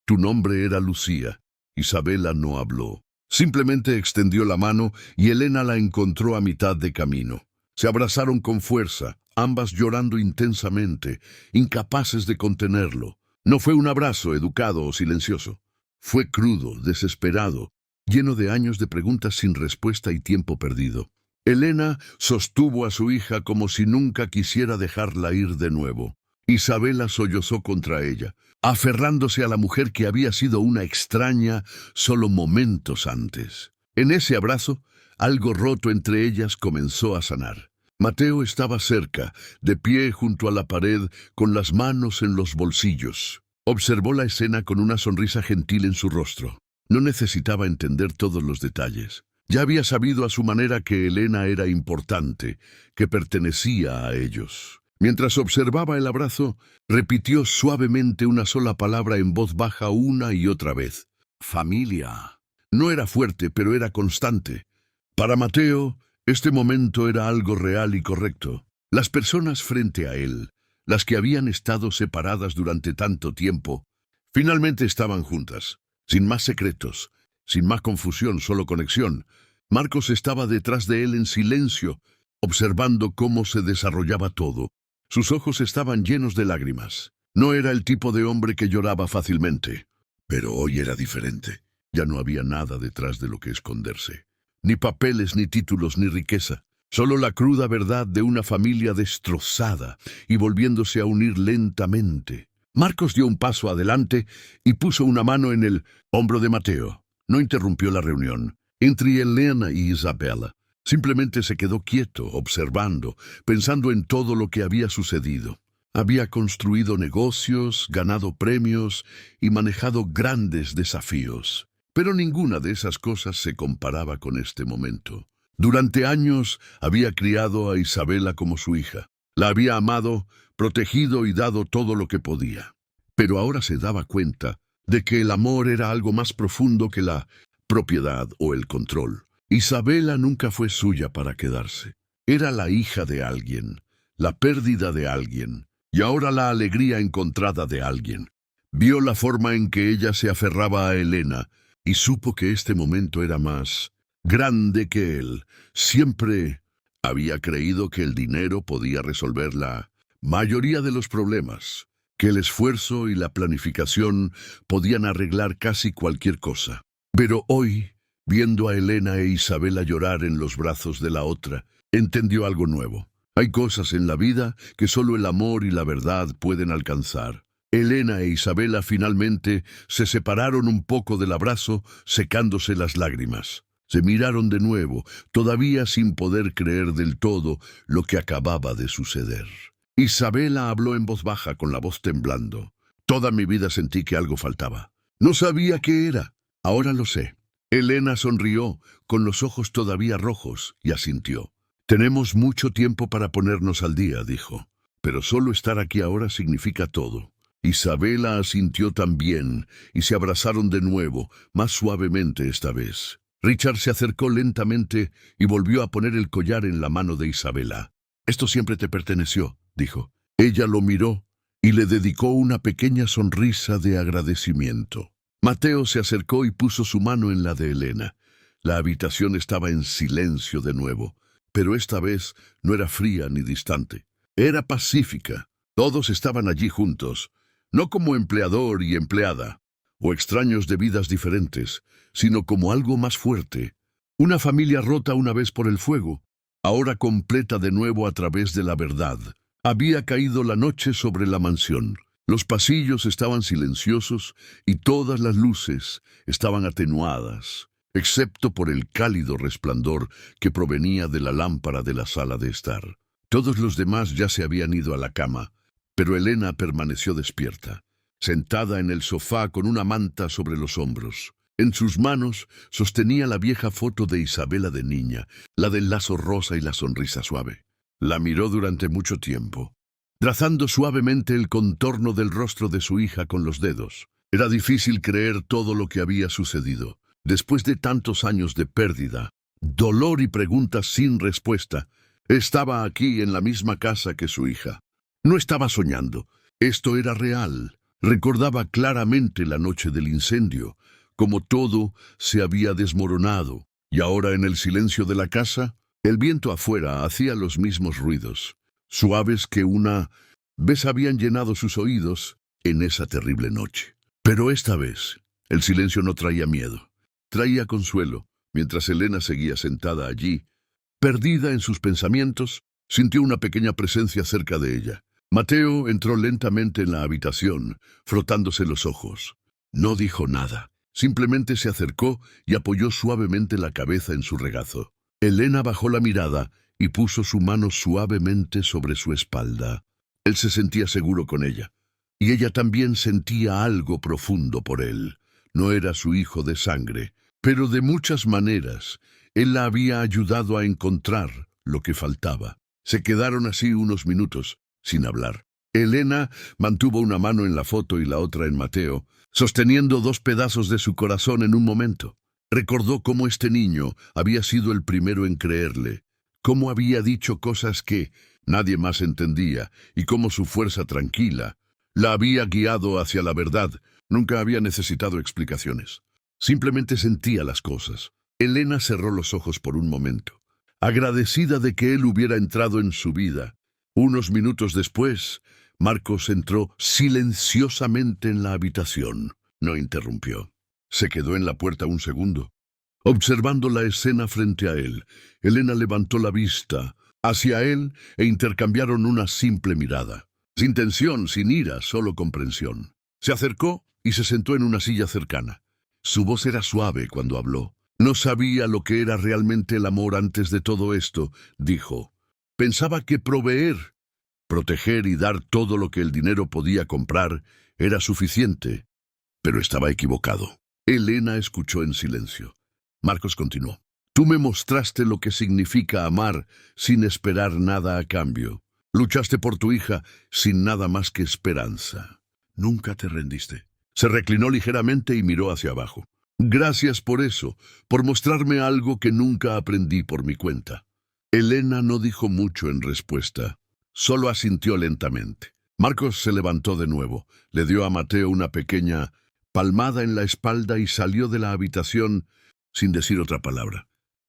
Speaker 1: «Tu nombre era Lucía». Isabela no habló. Simplemente extendió la mano y Elena la encontró a mitad de camino. Se abrazaron con fuerza, ambas llorando intensamente, incapaces de contenerlo. No fue un abrazo educado o silencioso. Fue crudo, desesperado, lleno de años de preguntas sin respuesta y tiempo perdido. Elena sostuvo a su hija como si nunca quisiera dejarla ir de nuevo. Isabela sollozó contra ella, aferrándose a la mujer que había sido una extraña solo momentos antes. En ese abrazo, algo roto entre ellas comenzó a sanar. Mateo estaba cerca, de pie junto a la pared, con las manos en los bolsillos. Observó la escena con una sonrisa gentil en su rostro. No necesitaba entender todos los detalles. Ya había sabido a su manera que Elena era importante, que pertenecía a ellos. Mientras observaba el abrazo, repitió suavemente una sola palabra en voz baja una y otra vez: «Familia». No era fuerte, pero era constante. Para Mateo, este momento era algo real y correcto. Las personas frente a él, las que habían estado separadas durante tanto tiempo, finalmente estaban juntas, sin más secretos, sin más confusión, solo conexión. Marcos estaba detrás de él en silencio, observando cómo se desarrollaba todo. Sus ojos estaban llenos de lágrimas. No era el tipo de hombre que lloraba fácilmente. Pero hoy era diferente. Ya no había nada detrás de lo que esconderse. Ni papeles, ni títulos, ni riqueza. Solo la cruda verdad de una familia destrozada y volviéndose a unir lentamente. Marcos dio un paso adelante y puso una mano en el hombro de Mateo. No interrumpió la reunión entre Elena y Isabela. Simplemente se quedó quieto, observando, pensando en todo lo que había sucedido. Había construido negocios, ganado premios y manejado grandes desafíos. Pero ninguna de esas cosas se comparaba con este momento. Durante años había criado a Isabela como su hija. La había amado, protegido y dado todo lo que podía. Pero ahora se daba cuenta de que el amor era algo más profundo que la propiedad o el control. Isabela nunca fue suya para quedarse. Era la hija de alguien, la pérdida de alguien, y ahora la alegría encontrada de alguien. Vio la forma en que ella se aferraba a Elena y supo que este momento era más grande que él. Siempre había creído que el dinero podía resolver la mayoría de los problemas, que el esfuerzo y la planificación podían arreglar casi cualquier cosa. Pero hoy, viendo a Elena e Isabela llorar en los brazos de la otra, entendió algo nuevo. Hay cosas en la vida que solo el amor y la verdad pueden alcanzar. Elena e Isabela finalmente se separaron un poco del abrazo, secándose las lágrimas. Se miraron de nuevo, todavía sin poder creer del todo lo que acababa de suceder. Isabela habló en voz baja, con la voz temblando. Toda mi vida sentí que algo faltaba. No sabía qué era. Ahora lo sé. Elena sonrió, con los ojos todavía rojos, y asintió. Tenemos mucho tiempo para ponernos al día, dijo. Pero solo estar aquí ahora significa todo. Isabela asintió también, y se abrazaron de nuevo, más suavemente esta vez. Richard se acercó lentamente y volvió a poner el collar en la mano de Isabela. Esto siempre te perteneció, dijo. Ella lo miró y le dedicó una pequeña sonrisa de agradecimiento. Mateo se acercó y puso su mano en la de Elena. La habitación estaba en silencio de nuevo, pero esta vez no era fría ni distante. Era pacífica. Todos estaban allí juntos, no como empleador y empleada, o extraños de vidas diferentes, sino como algo más fuerte. Una familia rota una vez por el fuego, ahora completa de nuevo a través de la verdad. Había caído la noche sobre la mansión. Los pasillos estaban silenciosos y todas las luces estaban atenuadas, excepto por el cálido resplandor que provenía de la lámpara de la sala de estar. Todos los demás ya se habían ido a la cama, pero Elena permaneció despierta, sentada en el sofá con una manta sobre los hombros. En sus manos sostenía la vieja foto de Isabela de niña, la del lazo rosa y la sonrisa suave. La miró durante mucho tiempo, trazando suavemente el contorno del rostro de su hija con los dedos. Era difícil creer todo lo que había sucedido. Después de tantos años de pérdida, dolor y preguntas sin respuesta, estaba aquí en la misma casa que su hija. No estaba soñando. Esto era real. Recordaba claramente la noche del incendio, como todo se había desmoronado, y ahora en el silencio de la casa, el viento afuera hacía los mismos ruidos, suaves que una vez habían llenado sus oídos en esa terrible noche. Pero esta vez, el silencio no traía miedo, traía consuelo. Mientras Elena seguía sentada allí, perdida en sus pensamientos, sintió una pequeña presencia cerca de ella. Mateo entró lentamente en la habitación, frotándose los ojos. No dijo nada. Simplemente se acercó y apoyó suavemente la cabeza en su regazo. Elena bajó la mirada y puso su mano suavemente sobre su espalda. Él se sentía seguro con ella, y ella también sentía algo profundo por él. No era su hijo de sangre, pero de muchas maneras él la había ayudado a encontrar lo que faltaba. Se quedaron así unos minutos, sin hablar. Elena mantuvo una mano en la foto y la otra en Mateo, sosteniendo dos pedazos de su corazón en un momento. Recordó cómo este niño había sido el primero en creerle, cómo había dicho cosas que nadie más entendía y cómo su fuerza tranquila la había guiado hacia la verdad. Nunca había necesitado explicaciones. Simplemente sentía las cosas. Elena cerró los ojos por un momento, agradecida de que él hubiera entrado en su vida. Unos minutos después, Marcos entró silenciosamente en la habitación. No interrumpió. Se quedó en la puerta un segundo, observando la escena frente a él. Elena levantó la vista hacia él e intercambiaron una simple mirada. Sin tensión, sin ira, solo comprensión. Se acercó y se sentó en una silla cercana. Su voz era suave cuando habló. No sabía lo que era realmente el amor antes de todo esto, dijo. Pensaba que proveer, proteger y dar todo lo que el dinero podía comprar era suficiente, pero estaba equivocado. Elena escuchó en silencio. Marcos continuó. Tú me mostraste lo que significa amar sin esperar nada a cambio. Luchaste por tu hija sin nada más que esperanza. Nunca te rendiste. Se reclinó ligeramente y miró hacia abajo. Gracias por eso, por mostrarme algo que nunca aprendí por mi cuenta. Elena no dijo mucho en respuesta, solo asintió lentamente. Marcos se levantó de nuevo, le dio a Mateo una pequeña palmada en la espalda y salió de la habitación sin decir otra palabra.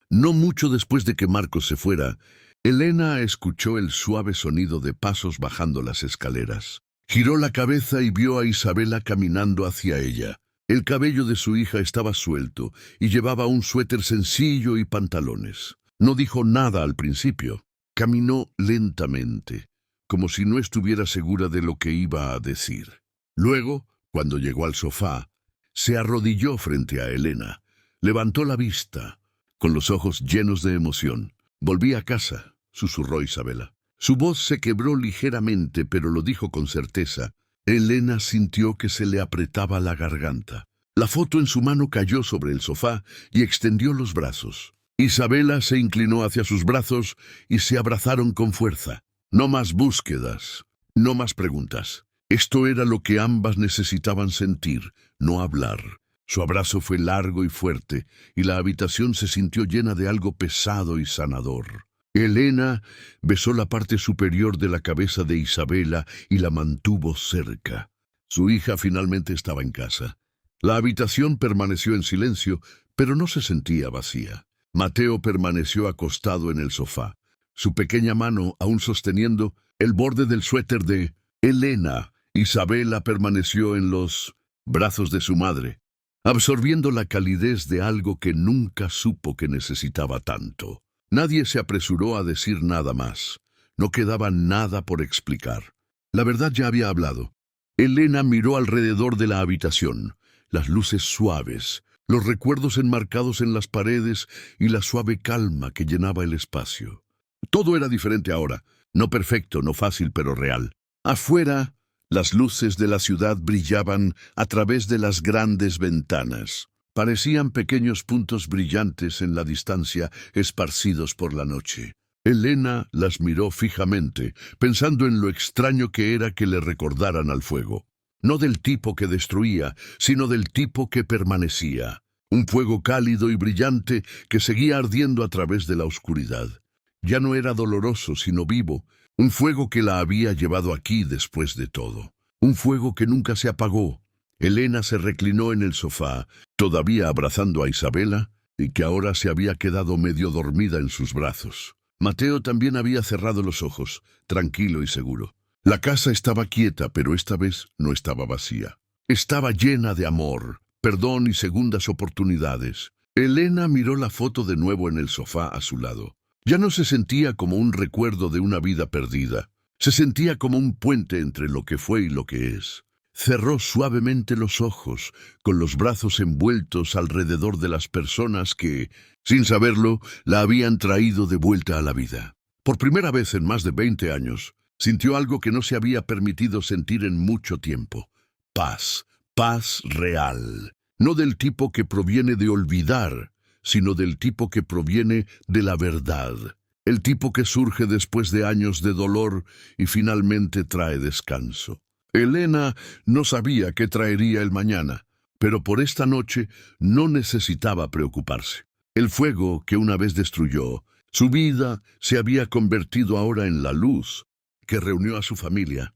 Speaker 1: No mucho después de que Marcos se fuera, Elena escuchó el suave sonido de pasos bajando las escaleras. Giró la cabeza y vio a Isabela caminando hacia ella. El cabello de su hija estaba suelto y llevaba un suéter sencillo y pantalones. No dijo nada al principio. Caminó lentamente, como si no estuviera segura de lo que iba a decir. Luego, cuando llegó al sofá, se arrodilló frente a Elena. Levantó la vista, con los ojos llenos de emoción. Volví a casa, susurró Isabela. Su voz se quebró ligeramente, pero lo dijo con certeza. Elena sintió que se le apretaba la garganta. La foto en su mano cayó sobre el sofá y extendió los brazos. Isabela se inclinó hacia sus brazos y se abrazaron con fuerza. No más búsquedas, no más preguntas. Esto era lo que ambas necesitaban sentir, no hablar. Su abrazo fue largo y fuerte, y la habitación se sintió llena de algo pesado y sanador. Elena besó la parte superior de la cabeza de Isabela y la mantuvo cerca. Su hija finalmente estaba en casa. La habitación permaneció en silencio, pero no se sentía vacía. Mateo permaneció acostado en el sofá, su pequeña mano aún sosteniendo el borde del suéter de Elena. Isabela permaneció en los brazos de su madre, absorbiendo la calidez de algo que nunca supo que necesitaba tanto. Nadie se apresuró a decir nada más. No quedaba nada por explicar. La verdad ya había hablado. Elena miró alrededor de la habitación, las luces suaves, los recuerdos enmarcados en las paredes y la suave calma que llenaba el espacio. Todo era diferente ahora, no perfecto, no fácil, pero real. Afuera, las luces de la ciudad brillaban a través de las grandes ventanas. Parecían pequeños puntos brillantes en la distancia, esparcidos por la noche. Elena las miró fijamente, pensando en lo extraño que era que le recordaran al fuego. No del tipo que destruía, sino del tipo que permanecía. Un fuego cálido y brillante que seguía ardiendo a través de la oscuridad. Ya no era doloroso, sino vivo. Un fuego que la había llevado aquí después de todo. Un fuego que nunca se apagó. Elena se reclinó en el sofá, todavía abrazando a Isabela, y que ahora se había quedado medio dormida en sus brazos. Mateo también había cerrado los ojos, tranquilo y seguro. La casa estaba quieta, pero esta vez no estaba vacía. Estaba llena de amor, perdón y segundas oportunidades. Elena miró la foto de nuevo en el sofá a su lado. Ya no se sentía como un recuerdo de una vida perdida. Se sentía como un puente entre lo que fue y lo que es. Cerró suavemente los ojos, con los brazos envueltos alrededor de las personas que, sin saberlo, la habían traído de vuelta a la vida. Por primera vez en más de 20 años, sintió algo que no se había permitido sentir en mucho tiempo. Paz, paz real. No del tipo que proviene de olvidar, sino del tipo que proviene de la verdad. El tipo que surge después de años de dolor y finalmente trae descanso. Elena no sabía qué traería el mañana, pero por esta noche no necesitaba preocuparse. El fuego que una vez destruyó, su vida se había convertido ahora en la luz que reunió a su familia.